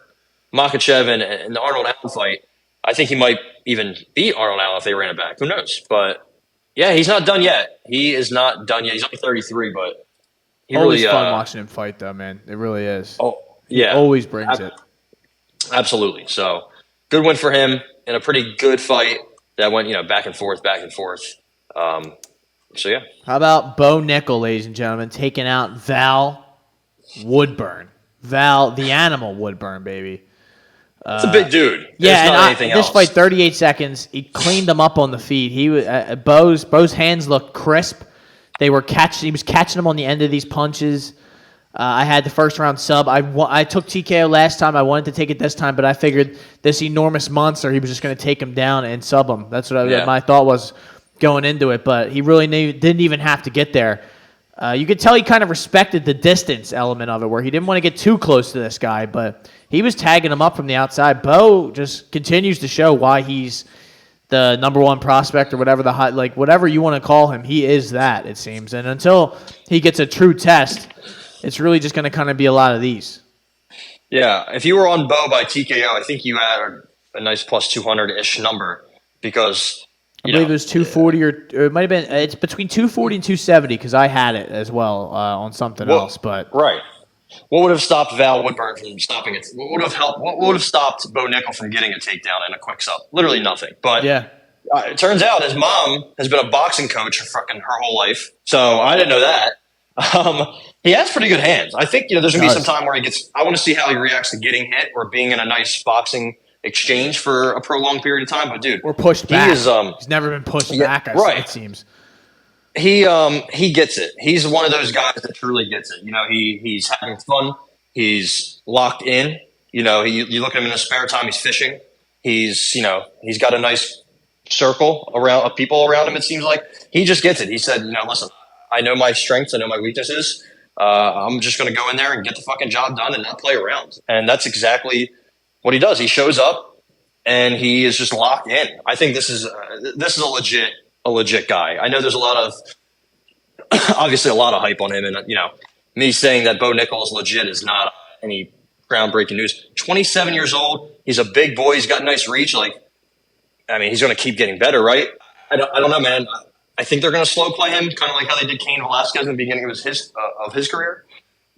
Makhachev, and the Arnold Allen fight. I think he might even beat Arnold Allen if they ran it back. Who knows? But, yeah, he's not done yet. He is not done yet. He's only 33, but he always really fun watching him fight, though, man. It really is. Oh, yeah. He always brings it. Absolutely. So, good win for him in a pretty good fight that went, back and forth. So, yeah. How about Bo Nickel, ladies and gentlemen, taking out Val Woodburn. Val, the animal Woodburn, baby. It's a big dude. Yeah, and this fight, 38 seconds. He cleaned them up on the feet. He was Bo's hands looked crisp. He was catching them on the end of these punches. I had the first round sub. I took TKO last time. I wanted to take it this time, but I figured this enormous monster, he was just going to take him down and sub him. That's what my thought was going into it, but he really didn't even have to get there. You could tell he kind of respected the distance element of it, where he didn't want to get too close to this guy, but he was tagging him up from the outside. Bo just continues to show why he's the number one prospect or whatever whatever you want to call him. He is that, it seems. And until he gets a true test, it's really just going to kind of be a lot of these. Yeah, if you were on Bo by TKO, I think you had a nice plus 200-ish number because I believe it was 240 or it might have been. It's between 240 and 270 because I had it as well on something else. But right, what would have stopped Val Woodburn from stopping it? What would have helped? What would have stopped Bo Nickel from getting a takedown and a quick sub? Literally nothing. But yeah, it turns out his mom has been a boxing coach for her whole life, so I didn't know that. He has pretty good hands. I think there's gonna be some time where he gets. I want to see how he reacts to getting hit or being in a nice boxing exchange for a prolonged period of time. But dude, or pushed back. He's never been pushed back. It seems he gets it. He's one of those guys that truly gets it. He's having fun. He's locked in. You look at him in his spare time. He's fishing. He's got a nice circle of people around him. It seems like he just gets it. He said, listen, I know my strengths. I know my weaknesses. I'm just going to go in there and get the fucking job done and not play around. And that's exactly what he does. He shows up and he is just locked in. I think this is a legit guy. I know there's obviously a lot of hype on him, and me saying that Bo Nickel is legit is not any groundbreaking news. 27 years old. He's a big boy. He's got nice reach. He's going to keep getting better, right? I don't know, man. I think they're going to slow play him, kind of like how they did Cain Velasquez in the beginning of his career.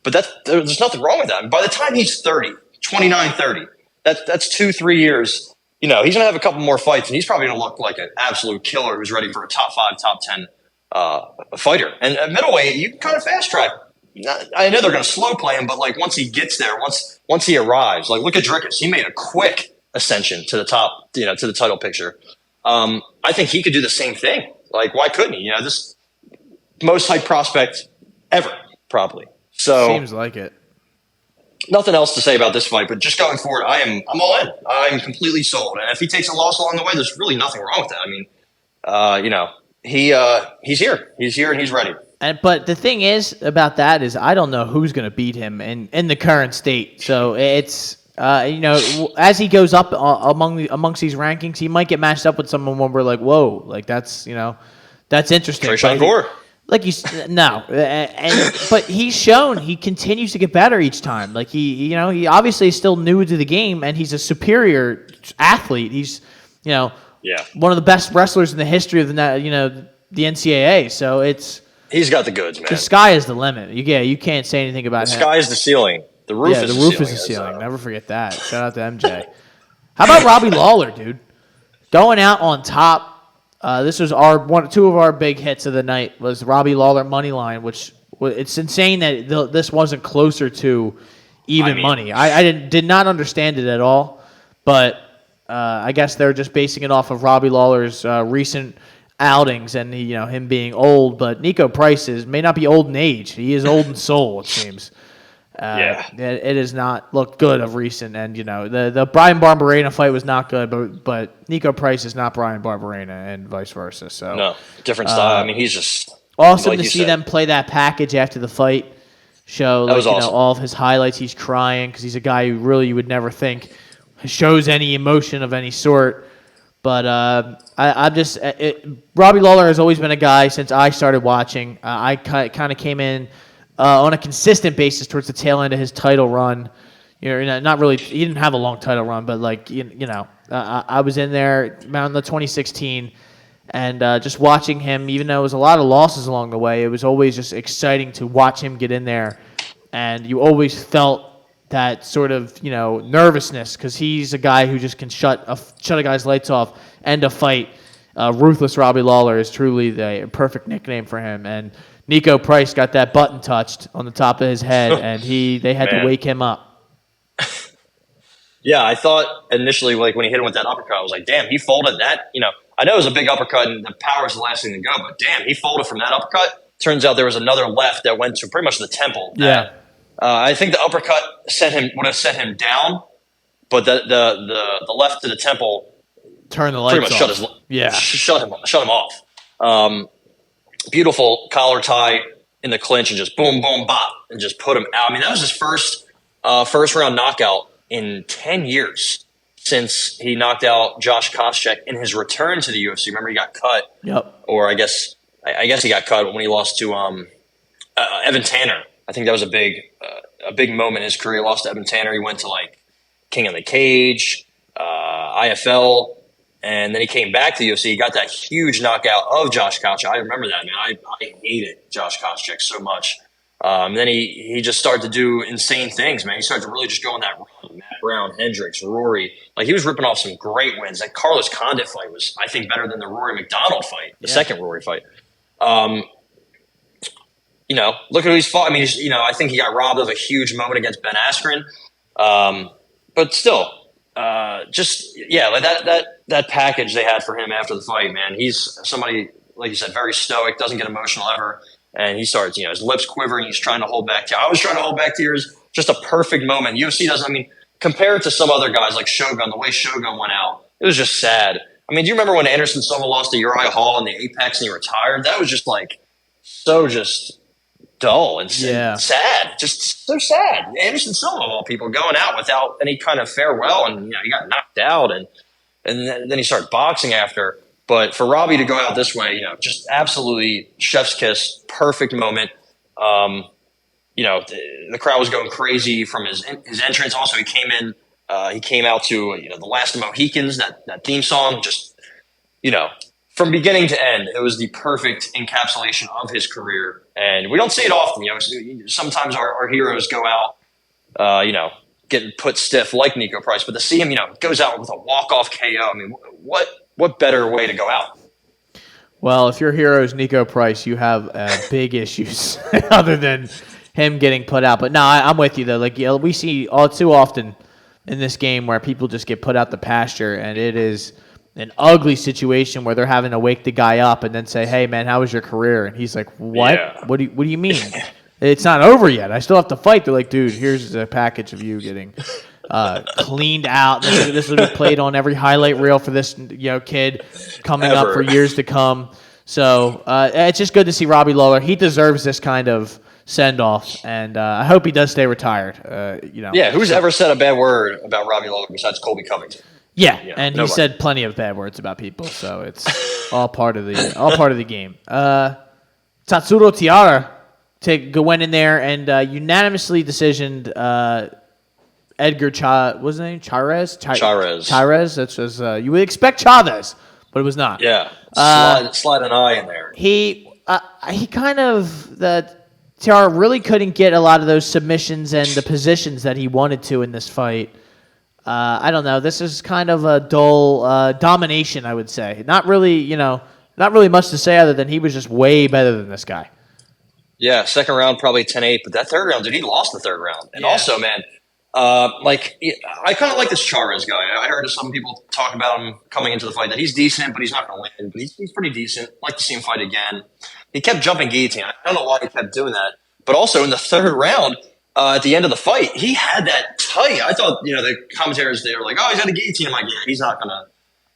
But there's nothing wrong with that. By the time he's 29, 30, that's 2-3 years. He's going to have a couple more fights, and he's probably going to look like an absolute killer who's ready for a top 5, top 10 fighter. And at middleweight, you can kind of fast track. I know they're going to slow play him, but once he gets there, once he arrives, look at Drickus. He made a quick ascension to the top, to the title picture. I think he could do the same thing. Why couldn't he? This most hyped prospect ever, probably. So seems like it. nothing else to say about this fight, but just going forward, I'm all in. I'm completely sold. And if he takes a loss along the way, there's really nothing wrong with that. I mean, he's here. He's here and he's ready. But the thing is about that is I don't know who's going to beat him in the current state. So it's as he goes up amongst these rankings, he might get matched up with someone when we're like, whoa, like that's interesting. Trayshawn Gore. Like but he's shown he continues to get better each time. Like he obviously is still new to the game and he's a superior athlete. He's one of the best wrestlers in the history of the NCAA. So he's got the goods, man. The sky is the limit. You can't say anything about the sky is the ceiling. The roof is the roof is the ceiling. Never forget that. Shout out to MJ. How about Robbie Lawler, dude? Going out on top. This was two of our big hits of the night was Robbie Lawler money line, which it's insane that this wasn't closer to even money. I did not understand it at all, but I guess they're just basing it off of Robbie Lawler's recent outings and him being old. But Nico Price may not be old in age; he is old in soul. It seems. It has not looked good of recent, and the Brian Barberena fight was not good, but Nico Price is not Brian Barberena, and vice versa. So no, different style. I mean, he's just awesome like to see them play that package after the fight. Show that was awesome. All of his highlights. He's crying because he's a guy who really you would never think shows any emotion of any sort. But Robbie Lawler has always been a guy since I started watching. I kind of came in. On a consistent basis towards the tail end of his title run. Not really. He didn't have a long title run, but I was in there around the 2016, and just watching him, even though it was a lot of losses along the way, it was always just exciting to watch him get in there, and you always felt that sort of nervousness because he's a guy who just can shut a guy's lights off, end a fight. Ruthless Robbie Lawler is truly the perfect nickname for him, and Nico Price got that button touched on the top of his head, and they had to wake him up. Yeah, I thought initially, like when he hit him with that uppercut, I was like, "Damn, he folded that." I know it was a big uppercut, and the power is the last thing to go. But damn, he folded from that uppercut. Turns out there was another left that went to pretty much the temple. Yeah, I think the uppercut would have sent him down, but the left to the temple turned the lights pretty much off. shut him off. Beautiful collar tie in the clinch and just boom, boom, bop, and just put him out. I mean, that was his first round knockout in 10 years since he knocked out Josh Koscheck in his return to the UFC. Remember, he got cut. Yep. Or I guess he got cut when he lost to Evan Tanner. I think that was a big moment in his career. He lost to Evan Tanner. He went to like King of the Cage, IFL. And then he came back to the UFC. He got that huge knockout of Josh Koscheck. I remember that, man. I hated Josh Koscheck so much. And then he just started to do insane things, man. He started to really just go on that run. Matt Brown, Hendricks, Rory. Like, he was ripping off some great wins. That Carlos Condit fight was, I think, better than the Rory McDonald fight, the second Rory fight. Look at who he's fought. I mean, I think he got robbed of a huge moment against Ben Askren. But still, like that package they had for him after the fight, man. He's somebody, like you said, very stoic, doesn't get emotional ever, and he starts, his lips quivering. He's trying to hold back tears. I was trying to hold back tears. Just a perfect moment. UFC doesn't. I mean, compare it to some other guys like Shogun. The way Shogun went out, it was just sad. I mean, do you remember when Anderson Silva lost to Uriah Hall in the Apex and he retired? That was just like so just dull and sad. Just so sad. Anderson Silva, of all people, going out without any kind of farewell, and he got knocked out, and then he started boxing after. But for Robbie to go out this way, just absolutely chef's kiss, perfect moment. The crowd was going crazy from his entrance. Also, he came out to the Last of Mohicans, that theme song. Just from beginning to end, it was the perfect encapsulation of his career. And we don't see it often. Sometimes our heroes go out, getting put stiff like Nico Price, but to see him, goes out with a walk-off KO. I mean, what better way to go out? Well, if your hero is Nico Price, you have big issues other than him getting put out. But no, I'm with you though. Like we see all too often in this game where people just get put out the pasture, and it is an ugly situation where they're having to wake the guy up and then say, "Hey, man, how was your career?" And he's like, "What? Yeah. What do you mean?" It's not over yet. I still have to fight. They're like, dude, here's a package of you getting cleaned out. This will be played on every highlight reel for this kid coming up for years to come. So it's just good to see Robbie Lawler. He deserves this kind of send-off, and I hope he does stay retired. Yeah, who's ever said a bad word about Robbie Lawler besides Colby Covington? Yeah, and nobody. He said plenty of bad words about people, so it's all part of the game. Tatsuro Tiara went in there and unanimously decisioned Edgar what's his name? Chairez. That's just you would expect Chavez, but it was not. Yeah, slide an eye in there. He kind of Tiara really couldn't get a lot of those submissions and the positions that he wanted to in this fight. I don't know. This is kind of a dull domination, I would say. Not really much to say other than he was just way better than this guy. Yeah, second round probably 10-8, but that third round, dude, he lost the third round. And also, man, I kind of like this Chairez guy. I heard some people talk about him coming into the fight that he's decent, but he's not going to win. But he's pretty decent. I'd like to see him fight again. He kept jumping guillotine. I don't know why he kept doing that. But also in the third round, at the end of the fight, he had that tight. I thought, the commentators, they were like, oh, he's got a guillotine. I'm like, yeah, he's not going to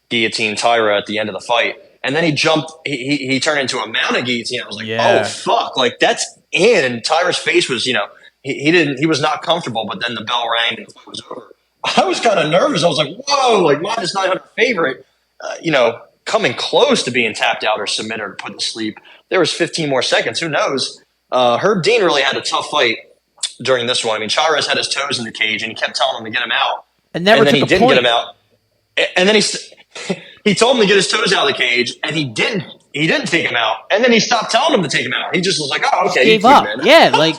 guillotine Tyra at the end of the fight. And then he jumped, he turned into a mounted guillotine. I was like, oh, fuck. Like, that's in. And Tyra's face was, he was not comfortable, but then the bell rang and the fight was over. I was kind of nervous. I was like, whoa, like, minus 900 favorite, coming close to being tapped out or submitted or put to sleep. There was 15 more seconds. Who knows? Herb Dean really had a tough fight during this one. I mean, Chairez had his toes in the cage, and he kept telling him to get him out. And then he didn't get him out. And then he told him to get his toes out of the cage, and he didn't. He didn't take him out. And then he stopped telling him to take him out. He just was like, oh, okay. He gave up. Yeah, like.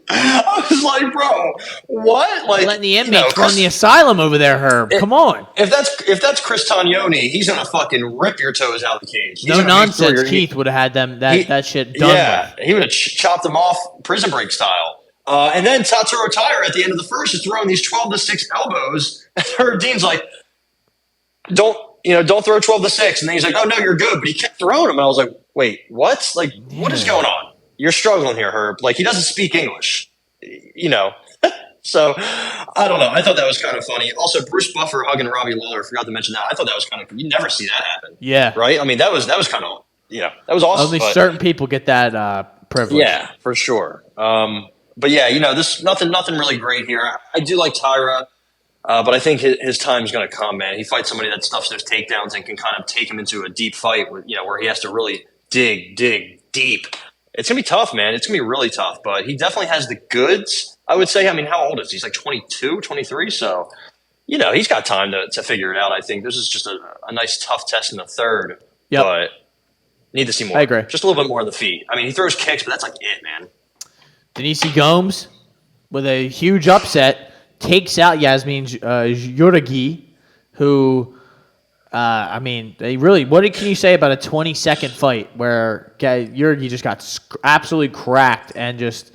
I was like, bro, what? Like, letting the inmates run the asylum over there, Herb. Come on. If that's Chris Tognoni, he's going to fucking rip your toes out of the cage. No nonsense. Keith would have had that shit done. Yeah, he would have chopped them off prison break style. And then Tatsuro Taira at the end of the first is throwing these 12-6 elbows. And Herb Dean's like, don't throw 12-6. And then he's like, oh, no, you're good. But he kept throwing them. And I was like, wait, what? Like, what is going on? You're struggling here, Herb. Like, he doesn't speak English, So, I don't know. I thought that was kind of funny. Also, Bruce Buffer hugging Robbie Lawler. I forgot to mention that. I thought that was kind of – you never see that happen. Yeah. Right? I mean, that was kind of – that was awesome. Only certain people get that privilege. Yeah, for sure. But, yeah, this nothing really great here. I do like Tyra, but I think his time's going to come, man. He fights somebody that stuffs those takedowns and can kind of take him into a deep fight where he has to really dig deep. It's going to be tough, man. It's going to be really tough, but he definitely has the goods, I would say. I mean, how old is he? He's like 22, 23, so, he's got time to figure it out, I think. This is just a nice, tough test in the third, but need to see more. I agree. Just a little bit more on the feet. I mean, he throws kicks, but that's like it, man. Denise Gomes, with a huge upset, takes out Yasmin Jauregui, who... what can you say about a 20-second fight where Jauregui just got absolutely cracked and just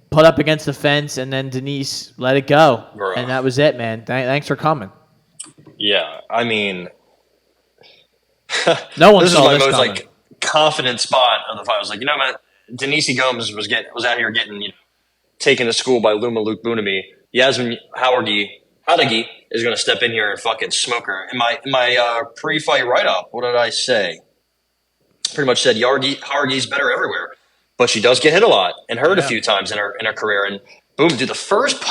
put up against the fence, and then Denise let it go, and that was it, man. Thanks for coming. Yeah, I mean, no one this saw is my this most coming. Confident spot of the fight. I was like, man, Denise Gomes was out here getting taken to school by Luma Luke Bunami. Yasmin Jauregui is going to step in here and fucking smoke her. In my pre-fight write-up, what did I say? Pretty much said Jauregui's better everywhere, but she does get hit a lot and hurt a few times in her career. And boom, dude, the first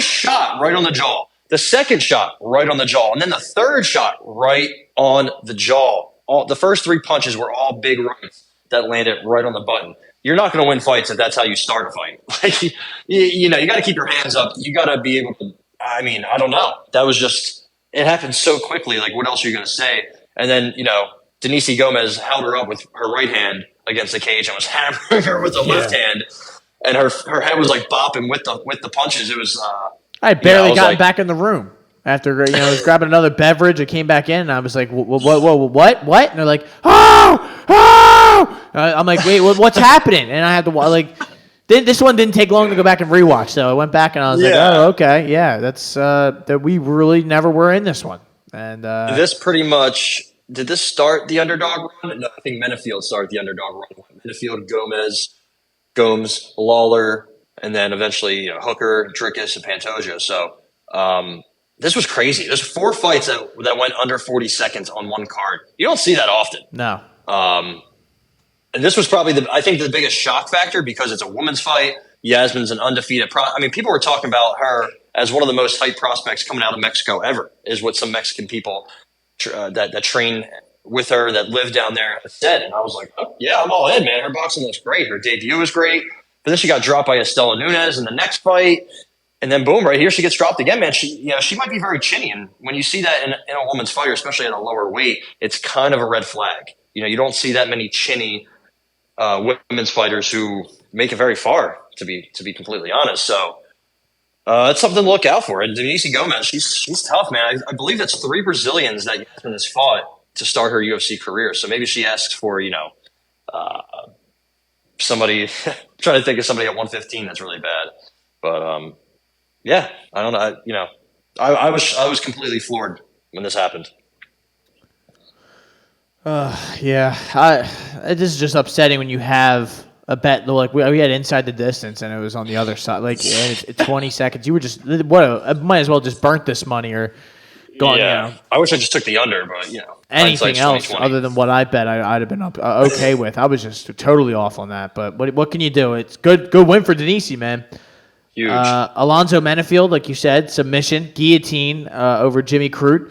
shot right on the jaw, the second shot right on the jaw, and then the third shot right on the jaw. The first three punches were all big rights that landed right on the button. You're not going to win fights if that's how you start a fight. Like, you got to keep your hands up. You got to be able to. I mean, I don't know. That was just, it happened so quickly. Like, what else are you going to say? And then, Denise Gomez held her up with her right hand against the cage and was hammering her with the left hand. And her head was like bopping with the punches. It was, I barely got back in the room after, I was grabbing another beverage. I came back in and I was like, what? And they're like, oh! I'm like, wait, what's happening? And I had to, this one didn't take long to go back and rewatch, so I went back and I was like, "Oh, okay, yeah, that's that we really never were in this one." And this pretty much did this start the underdog run? No, I think Menefield started the underdog run. Menefield, Gomez, Gomes, Lawler, and then eventually Hooker, Drickus, and Pantoja. So this was crazy. There's 4 fights that went under 40 seconds on one card. You don't see that often. No. And this was probably I think the biggest shock factor because it's a women's fight. Yasmin's an undefeated people were talking about her as one of the most hyped prospects coming out of Mexico ever, is what some Mexican people that train with her, that live down there, said. And I was like, oh, yeah, I'm all in, man. Her boxing looks great. Her debut was great. But then she got dropped by Estela Nunes in the next fight. And then boom, right here, she gets dropped again, man. She might be very chinny. And when you see that in a woman's fighter, especially at a lower weight, it's kind of a red flag. You don't see that many chinny women's fighters who make it very far, to be completely honest. So it's something to look out for. And Denise Gomez, she's tough, man. I believe that's 3 Brazilians that Yasmin has fought to start her UFC career. So maybe she asks for, somebody, trying to think of somebody at 115 that's really bad. But yeah, I don't know. I was completely floored when this happened. Yeah. This is just upsetting when you have a bet. Like we had inside the distance and it was on the other side. Like it's 20 seconds. You were just I might as well just burnt this money or gone. Yeah. I wish I just took the under, but anything else other than what I bet, I'd have been okay with. I was just totally off on that. But what can you do? It's good win for Denise, man. Huge. Alonzo Menefield, like you said, submission, guillotine over Jimmy Crute.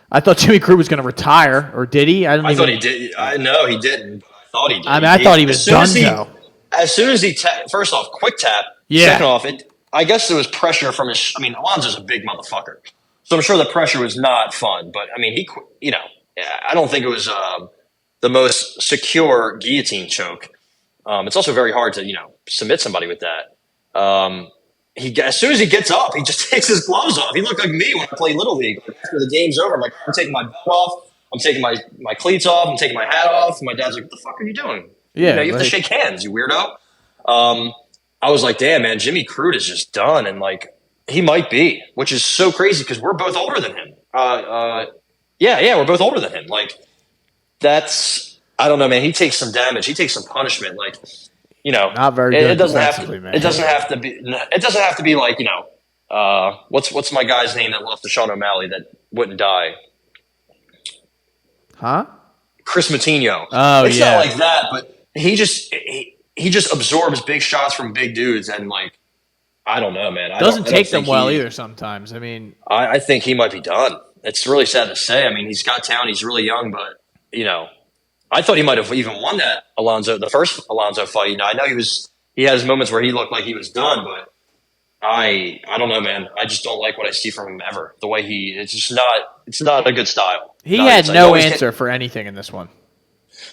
I thought Jimmy Crute was going to retire, or did he? I thought he did. No, he didn't. I thought he did. I mean, I thought he was done, though. As soon as he first off, quick tap. Yeah. Second off, I guess there was pressure from his. I mean, Alonzo's a big motherfucker, so I'm sure the pressure was not fun. But I mean, I don't think it was the most secure guillotine choke. It's also very hard to submit somebody with that. As soon as he gets up, he just takes his gloves off. He looked like me when I played Little League. After the game's over, I'm like, I'm taking my belt off. I'm taking my cleats off. I'm taking my hat off. And my dad's like, what the fuck are you doing? Yeah, you have to shake hands, you weirdo. I was like, damn, man, Jimmy Crute is just done. And like, he might be, which is so crazy because we're both older than him. Yeah, we're both older than him. Like, I don't know, man. He takes some damage. He takes some punishment. Like, not very good. It doesn't have to. Man. It doesn't have to be. It doesn't have to be like what's my guy's name that lost to Sean O'Malley that wouldn't die? Huh? Chris Matinho. Oh, it's yeah. not like that, but he just absorbs big shots from big dudes, and like, I don't know, man. Doesn't take them well either. Sometimes, I mean, I think he might be done. It's really sad to say. I mean, he's got talent. He's really young, but I thought he might have even won the first Alonzo fight. I know he has moments where he looked like he was done, but I don't know, man. I just don't like what I see from him ever. The way it's not a good style. He had no answer for anything in this one.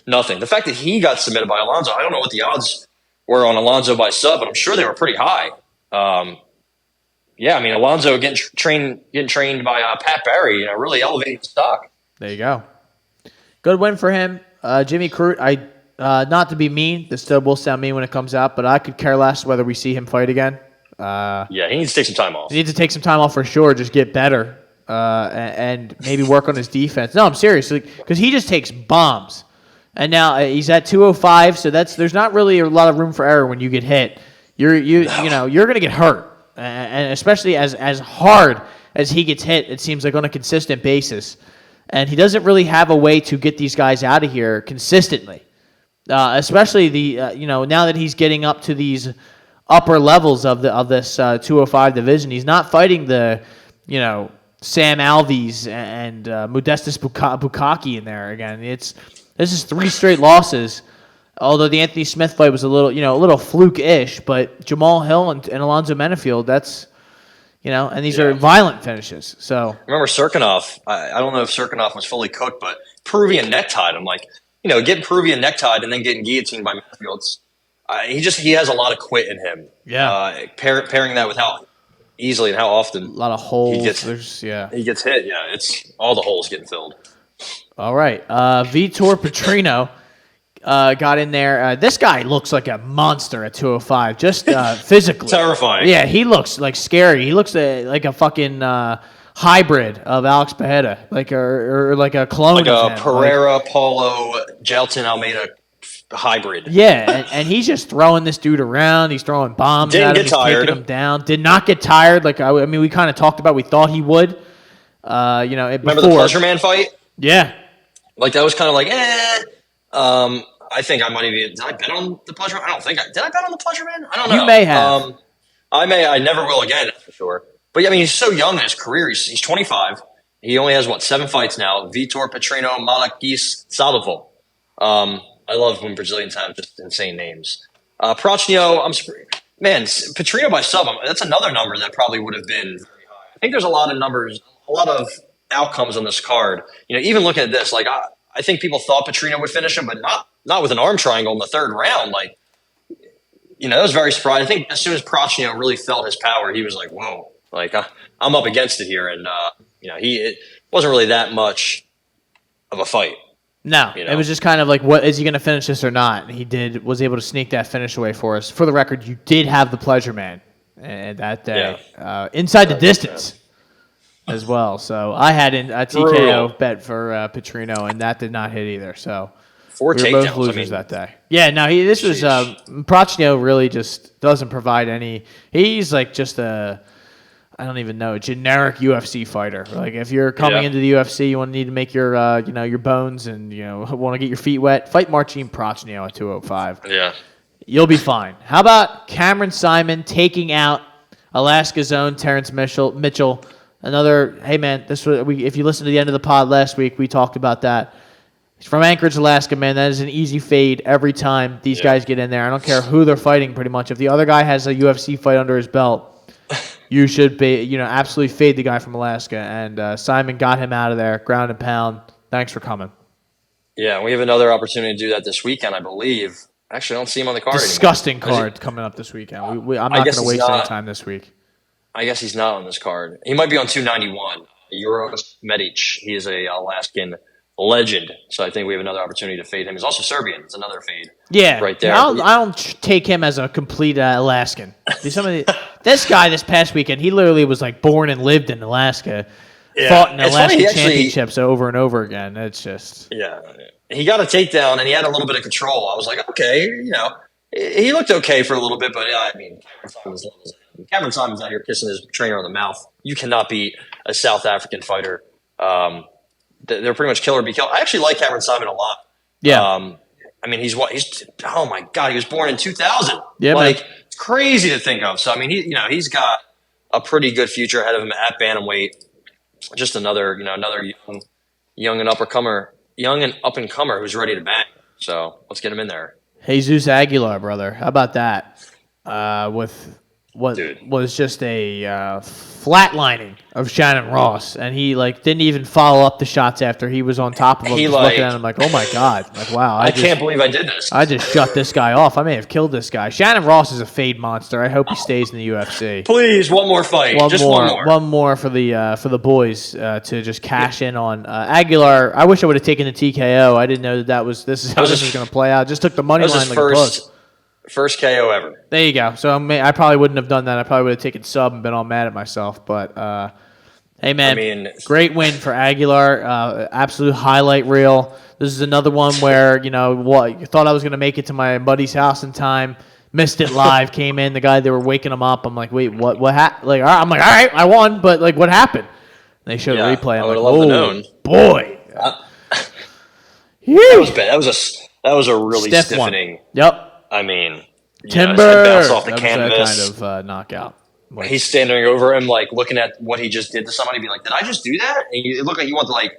Nothing. The fact that he got submitted by Alonzo, I don't know what the odds were on Alonzo by sub, but I'm sure they were pretty high. Yeah, I mean, Alonzo getting trained by Pat Barry, really elevating stock. There you go. Good win for him. Jimmy Crute, not to be mean, this still will sound mean when it comes out, but I could care less whether we see him fight again. Yeah, he needs to take some time off. He needs to take some time off for sure, just get better, and maybe work on his defense. No, I'm serious, because he just takes bombs. And now he's at 205, so there's not really a lot of room for error when you get hit. You're going to get hurt, and especially as hard as he gets hit, it seems like on a consistent basis. And he doesn't really have a way to get these guys out of here consistently, especially now that he's getting up to these upper levels of this 205 division. He's not fighting the Sam Alves and Modestas Bukaki in there again. This is 3 straight losses. Although the Anthony Smith fight was a little fluke-ish, but Jamal Hill and Alonzo Menefield, that's. And these are violent finishes. So remember Serkinov? I don't know if Serkinov was fully cooked, but Peruvian necktied. I'm like, getting Peruvian necktied and then getting guillotined by Menefields. He has a lot of quit in him. Yeah. Pairing that with how easily and how often a lot of holes. He gets hit. Yeah, it's all the holes getting filled. All right, Vitor Petrino. Got in there. This guy looks like a monster at 205, just physically. Terrifying. Yeah, he looks like scary. He looks like a fucking hybrid of Alex Pereira, or like a clone like of a him. Pereira, Paulo, Gelton Almeida hybrid. Yeah, and he's just throwing this dude around. He's throwing bombs Didn't at him. get He's tired. taking him down. Did not get tired. Like I mean, we kind of talked about. We thought he would. Remember the Pleasure Man fight? Yeah. Like that was kind of like, I think I might have even. Did I bet on the Pleasure Man? I don't think I did. I bet on the Pleasure Man? I don't know. You may have. I never will again, that's for sure. But yeah, I mean, he's so young in his career. He's 25. He only has 7 fights now. Vitor Petrino Malakis Salvo. I love when Brazilians have just insane names. Prochnio, Petrino by sub. That's another number that probably would have been very high. I think there's a lot of numbers, a lot of outcomes on this card. Even looking at this, like I think people thought Petrino would finish him, but not with an arm triangle in the 3rd round. Like, that was very surprising. I think as soon as Prochnio really felt his power, he was like, "Whoa!" Like I'm up against it here, and it wasn't really that much of a fight. No, it was just kind of like, what is he going to finish this or not? And he was able to sneak that finish away for us. For the record, you did have the Pleasure Man that day, inside the distance as well. So I had a TKO bet for Petrino, and that did not hit either. So 4 we were takedowns. both losers that day. Yeah, no, this was Prochnio really just doesn't provide any. He's like just I don't even know, generic UFC fighter. Like if you're coming into the UFC, you need to make your your bones and want to get your feet wet. Fight Marcin Prochnio at 205. Yeah, you'll be fine. How about Cameron Simon taking out Alaska's own Terrence Mitchell? Another, hey man, if you listen to the end of the pod last week, we talked about that. He's from Anchorage, Alaska, man. That is an easy fade every time these guys get in there. I don't care who they're fighting, pretty much. If the other guy has a UFC fight under his belt, you should be, absolutely fade the guy from Alaska. And Simon got him out of there, ground and pound. Thanks for coming. Yeah, we have another opportunity to do that this weekend, I believe. Actually, I don't see him on the card Disgusting anymore. card coming up this weekend. I'm not going to waste any time this week. I guess he's not on this card. He might be on 291. Uros Medic. He is a Alaskan legend. So I think we have another opportunity to fade him. He's also Serbian. It's another fade. Yeah. Right there. I don't take him as a complete Alaskan. This guy this past weekend, he literally was like born and lived in Alaska. Yeah. Fought in Alaskan championships over and over again. It's just... Yeah. He got a takedown, and he had a little bit of control. I was like, okay, he looked okay for a little bit, but I mean, Cameron Simon's out here kissing his trainer on the mouth. You cannot beat a South African fighter. They're pretty much kill or be killed. I actually like Cameron Simon a lot. Yeah. I mean, he's oh my God, he was born in 2000. Yeah, it's crazy to think of. So, I mean, he's got a pretty good future ahead of him at bantamweight. Just another young and up and comer who's ready to bang. So let's get him in there. Jesus Aguilar, brother. How about that? With what was just a flatlining of Shannon Ross, and he didn't even follow up the shots after he was on top of him. Just looking at him like, oh my God, wow! I can't believe I did this. I just shut this guy off. I may have killed this guy. Shannon Ross is a fade monster. I hope he stays in the UFC. Please, one more fight. One more for the boys to just cash in on Aguilar. I wish I would have taken the TKO. I didn't know this is how this was going to play out. Just took the money line like a boss. First KO ever. There you go. So I probably wouldn't have done that. I probably would have taken sub and been all mad at myself. But hey, man, great win for Aguilar. Absolute highlight reel. This is another one where you thought I was going to make it to my buddy's house in time. Missed it live. Came in. The guy, they were waking him up. I'm like, wait, what happened? I'm like, all right, I won, but what happened? And they showed a replay. I'm like, oh boy. That was bad. That was a really stiffening. One. Yep. I mean, Timber. Bounce off the that canvas. Was a kind of knockout. He's standing over him, looking at what he just did to somebody. Be like, did I just do that? And it looked like you want to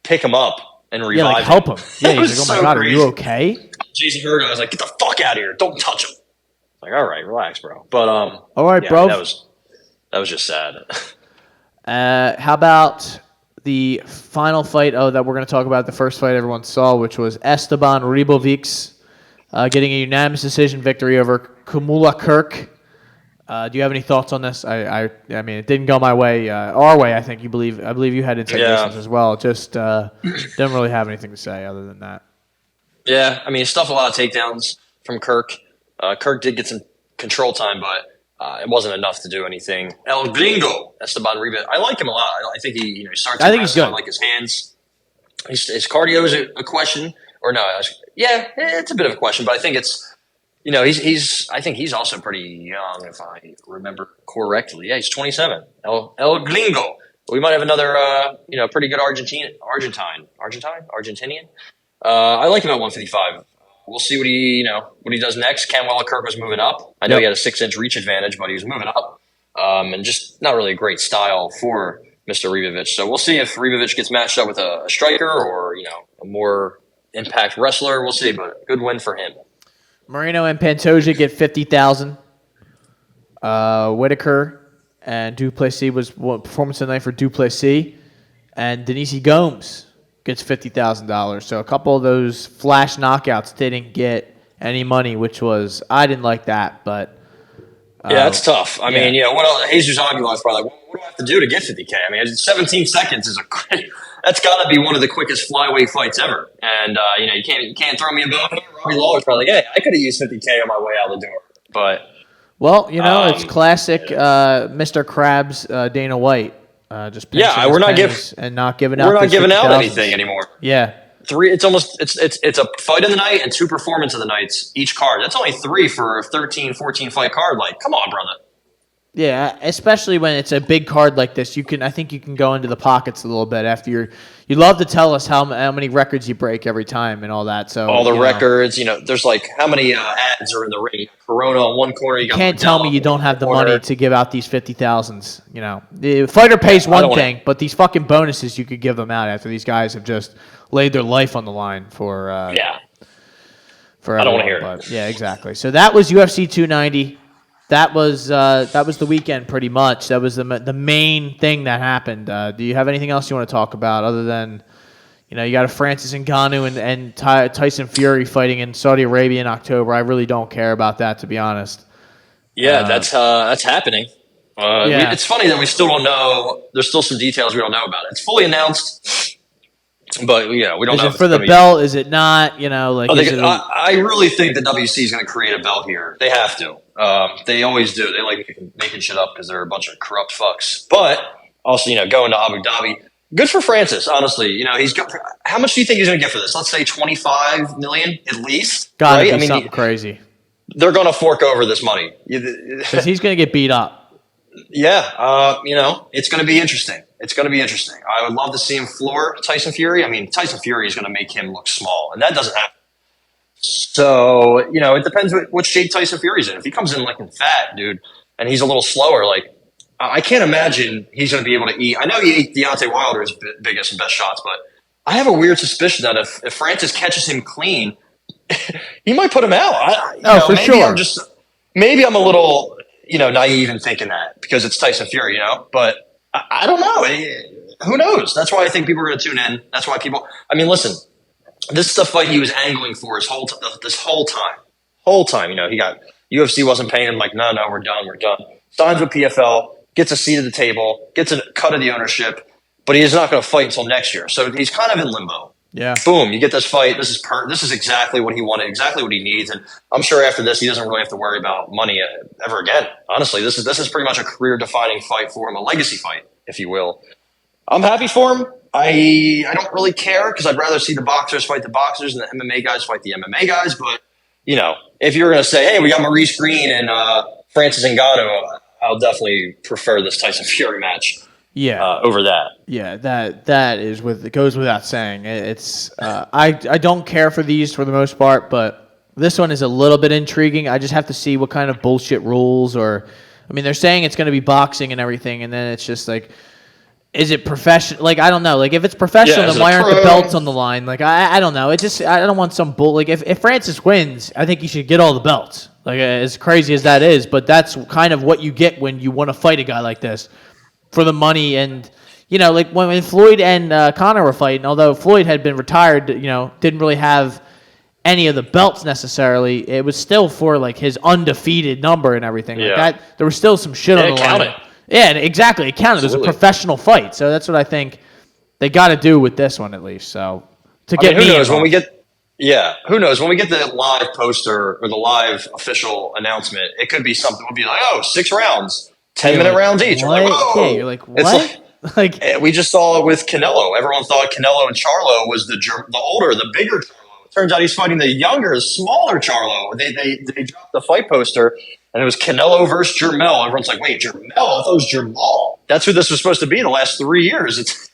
pick him up and revive him. Help him. Yeah, he's like, oh my God, crazy. Are you okay? Jason Hurd, I was like, get the fuck out of here! Don't touch him. Like, all right, relax, bro. But all right, bro. That was just sad. How about the final fight? That we're going to talk about. The first fight everyone saw, which was Esteban Ribovics. Getting a unanimous decision victory over Kumula Kirk. Do you have any thoughts on this? I mean, it didn't go my way. Our way, I think. I believe you had insinuations as well. Just didn't really have anything to say other than that. Yeah, I mean, he stuffed a lot of takedowns from Kirk. Kirk did get some control time, but it wasn't enough to do anything. El Gringo, Esteban Ribovics. I like him a lot. I think he starts. I think he's good. I like his hands. His cardio is a question. Or no, yeah, it's a bit of a question, but I think it's, I think he's also pretty young, if I remember correctly. Yeah, he's 27. El Gringo. We might have another, pretty good Argentinian. I like him at 155. We'll see what he does next. Cam Kirk was moving up. I know he had a 6-inch reach advantage, but he was moving up, and just not really a great style for Mr. Ribovic. So we'll see if Ribovic gets matched up with a striker or a more impact wrestler. We'll see, but good win for him. Moreno and Pantoja get 50,000. Whitaker and Duplessis was performance of the night for Duplessis, and Denise Gomes gets $50,000. So a couple of those flash knockouts didn't get any money, which I didn't like that, but yeah, that's tough. I mean, what else? Jesus Aguilar is probably like, what do I have to do to get 50K? I mean, 17 seconds is that's got to be one of the quickest flyweight fights ever. And you can't throw me a bone. Robbie Lawler's probably like, hey, I could have used 50K on my way out the door, but it's classic Mr. Krabs, Dana White. We're not giving out anything anymore. Yeah. It's a fight of the night and 2 performance of the nights each card. That's only 3 for a 13, 14 fight card. Like, come on, brother. Yeah, especially when it's a big card like this, I think you can go into the pockets a little bit after you love to tell us how many records you break every time and all that. So all the records, there's like how many ads are in the ring. Corona on one corner. You can't tell me you don't have the money to give out these 50,000s. The fighter pays one thing, but these fucking bonuses you could give them out after these guys have just laid their life on the line for For I don't want to hear it. Yeah, exactly. So that was UFC 290. That was the weekend pretty much. That was the main thing that happened. Do you have anything else you want to talk about other than, you got a Francis Ngannou and Tyson Fury fighting in Saudi Arabia in October? I really don't care about that, to be honest. Yeah, that's happening. It's funny that we still don't know. There's still some details we don't know about it. It's fully announced, but we don't know. Is it for the belt? Is it not? I really think the WC is going to create a belt here. They have to. They always do. They like making shit up because they're a bunch of corrupt fucks. But also, going to Abu Dhabi. Good for Francis, honestly. He's got. How much do you think he's going to get for this? Let's say $25 million at least. Gotta be something crazy. They're going to fork over this money because he's going to get beat up. Yeah, it's going to be interesting. It's going to be interesting. I would love to see him floor Tyson Fury. I mean, Tyson Fury is going to make him look small, and that doesn't happen. So, it depends what shape Tyson Fury's in. If he comes in looking fat, dude, and he's a little slower, I can't imagine he's going to be able to eat. I know he ate Deontay Wilder's biggest and best shots, but I have a weird suspicion that if Francis catches him clean, he might put him out. For sure. Maybe I'm a little, naive in thinking that because it's Tyson Fury, but I don't know. Who knows? That's why I think people are going to tune in. That's why listen, this is the fight he was angling for this whole time. He got UFC wasn't paying him no, we're done. Signs with PFL, gets a seat at the table, gets a cut of the ownership, but he's not going to fight until next year. So he's kind of in limbo. Yeah. Boom, you get this fight. This is exactly what he wanted, exactly what he needs. And I'm sure after this, he doesn't really have to worry about money ever again. Honestly, this is pretty much a career-defining fight for him, a legacy fight, if you will. I'm happy for him. I don't really care because I'd rather see the boxers fight the boxers and the MMA guys fight the MMA guys. But, if you're going to say, hey, we got Maurice Green and Francis Ngannou, I'll definitely prefer this Tyson Fury match. Yeah, over that. Yeah, that is it goes without saying. It's I don't care for these for the most part, but this one is a little bit intriguing. I just have to see what kind of bullshit rules they're saying it's going to be boxing and everything, and then it's just is it professional? I don't know. If it's professional, then why aren't the belts on the line? I don't know. I don't want some bull. If Francis wins, I think he should get all the belts. As crazy as that is, but that's kind of what you get when you want to fight a guy like this. For the money and, when Floyd and Conor were fighting, although Floyd had been retired, didn't really have any of the belts necessarily, it was still for, his undefeated number and everything. Yeah. That. There was still some shit on the line. Counted. Yeah, exactly. It counted. Absolutely. It was a professional fight. So that's what I think they got to do with this one at least. So who knows when we get the live poster or the live official announcement, it could be something. We'll be 6 rounds. 10-minute rounds each. What? Whoa. Yeah, you're like, what? We just saw it with Canelo. Everyone thought Canelo and Charlo was the bigger Charlo Turns out he's fighting the younger, smaller Charlo. They dropped the fight poster, and it was Canelo versus Jermell. Everyone's like, wait, Jermell? I thought it was Jermall. That's who this was supposed to be the last 3 years. It's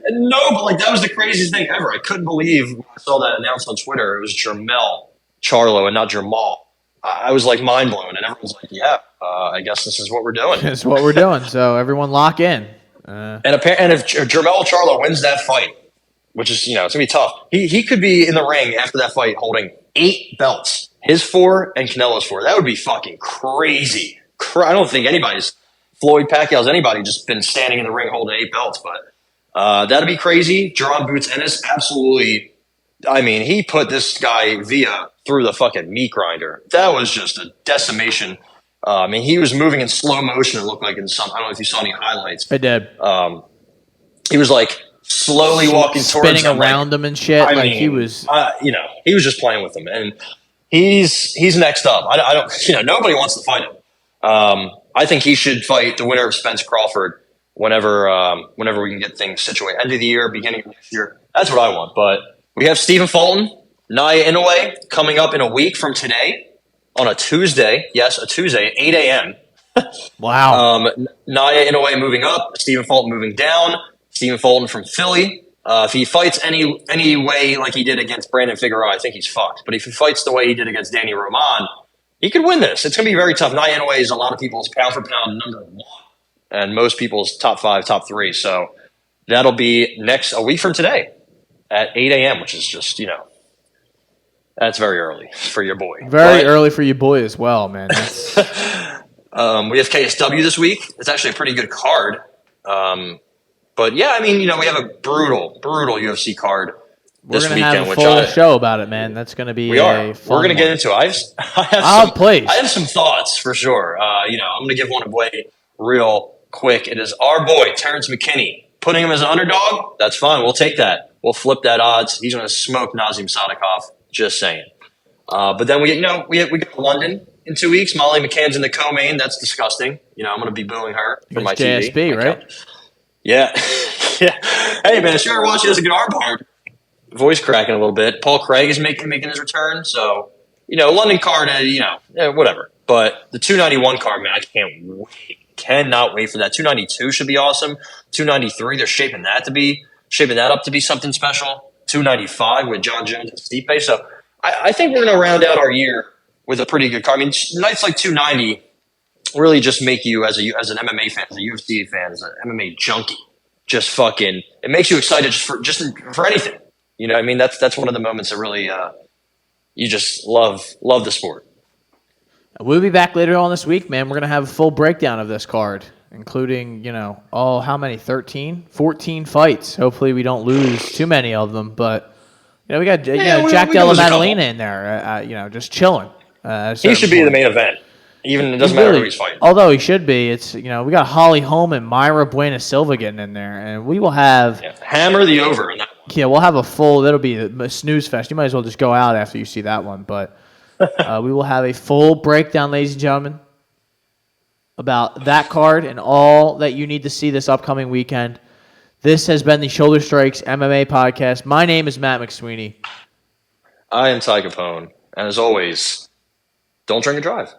no, but like that was the craziest thing ever. I couldn't believe when I saw that announced on Twitter. It was Jermell Charlo and not Jermall. I was like mind blown, and everyone's like, yeah, I guess this is what we're doing. It's what we're doing. So everyone lock in. And if Jermell Charlo wins that fight, which is, it's going to be tough. He could be in the ring after that fight holding 8 belts. His 4 and Canelo's 4. That would be fucking crazy. I don't think Floyd Pacquiao's anybody just been standing in the ring holding 8 belts, but that'd be crazy. Jerron Boots Ennis, absolutely. I mean, he put this guy Villa through the fucking meat grinder. That was just a decimation. I mean, he was moving in slow motion. It looked like in some. I don't know if you saw any highlights. I did. He was like slowly walking towards spinning him, around him and shit. I mean, he was, he was just playing with him, and he's next up. I don't, nobody wants to fight him. I think he should fight the winner of Spence Crawford whenever we can get things situated. End of the year, beginning of next year. That's what I want. But we have Stephen Fulton, Nia Inoue coming up in a week from today on a Tuesday. Yes, a Tuesday, 8 a.m. Wow. Nia Inoue moving up, Stephen Fulton moving down. Stephen Fulton from Philly. If he fights any way like he did against Brandon Figueroa, I think he's fucked. But if he fights the way he did against Danny Roman, he could win this. It's going to be very tough. Nia Inoue is a lot of people's pound for pound number 1, and most people's top 5, top 3. So that'll be a week from today at 8 a.m., which is just, that's very early for your boy. Very early for your boy as well, man. We have KSW this week. It's actually a pretty good card. But yeah, I mean, we have a brutal UFC card this weekend. We're going to have a full show about it, man. That's going to be a fun We're going to get into it. I have some thoughts for sure. I'm going to give one away real quick. It is our boy, Terrence McKinney. Putting him as an underdog, that's fine. We'll take that. We'll flip that odds. He's going to smoke Nazim Sadikov. Just saying. But then we go to London in 2 weeks. Molly McCann's in the co-main. That's disgusting. I'm going to be booing her for my JSB, TV. right? Yeah. Yeah. Hey, man, she ever watch he has a good arm bar. Voice cracking a little bit. Paul Craig is making his return. So, London card, whatever. But the 291 card, man, I can't wait. Cannot wait for that. 292 should be awesome. 293, they're shaping that up to be something special. 295 with John Jones and Stipe. So I think we're going to round out our year with a pretty good card. I mean, nights like 290 really just make you, as an MMA fan, as a UFC fan, as an MMA junkie, just fucking, it makes you excited for anything. You know what I mean? That's one of the moments that really, you just love the sport. We'll be back later on this week, man. We're going to have a full breakdown of this card, including, how many? 13? 14 fights. Hopefully we don't lose too many of them, but, we got Jack Della Maddalena in there, just chilling. He should be the main event. Even it doesn't matter who he's fighting. Although he should be. It's, we got Holly Holm and Myra Buena Silva getting in there, and we will have hammer the over in that one. Yeah, we'll have a full. That'll be a snooze fest. You might as well just go out after you see that one, but. We will have a full breakdown, ladies and gentlemen, about that card and all that you need to see this upcoming weekend. This has been the Shoulder Strikes MMA Podcast. My name is Matt McSweeney. I am Ty Capone. And as always, don't drink and drive.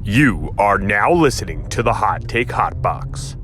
You are now listening to the Hot Take Hot Box.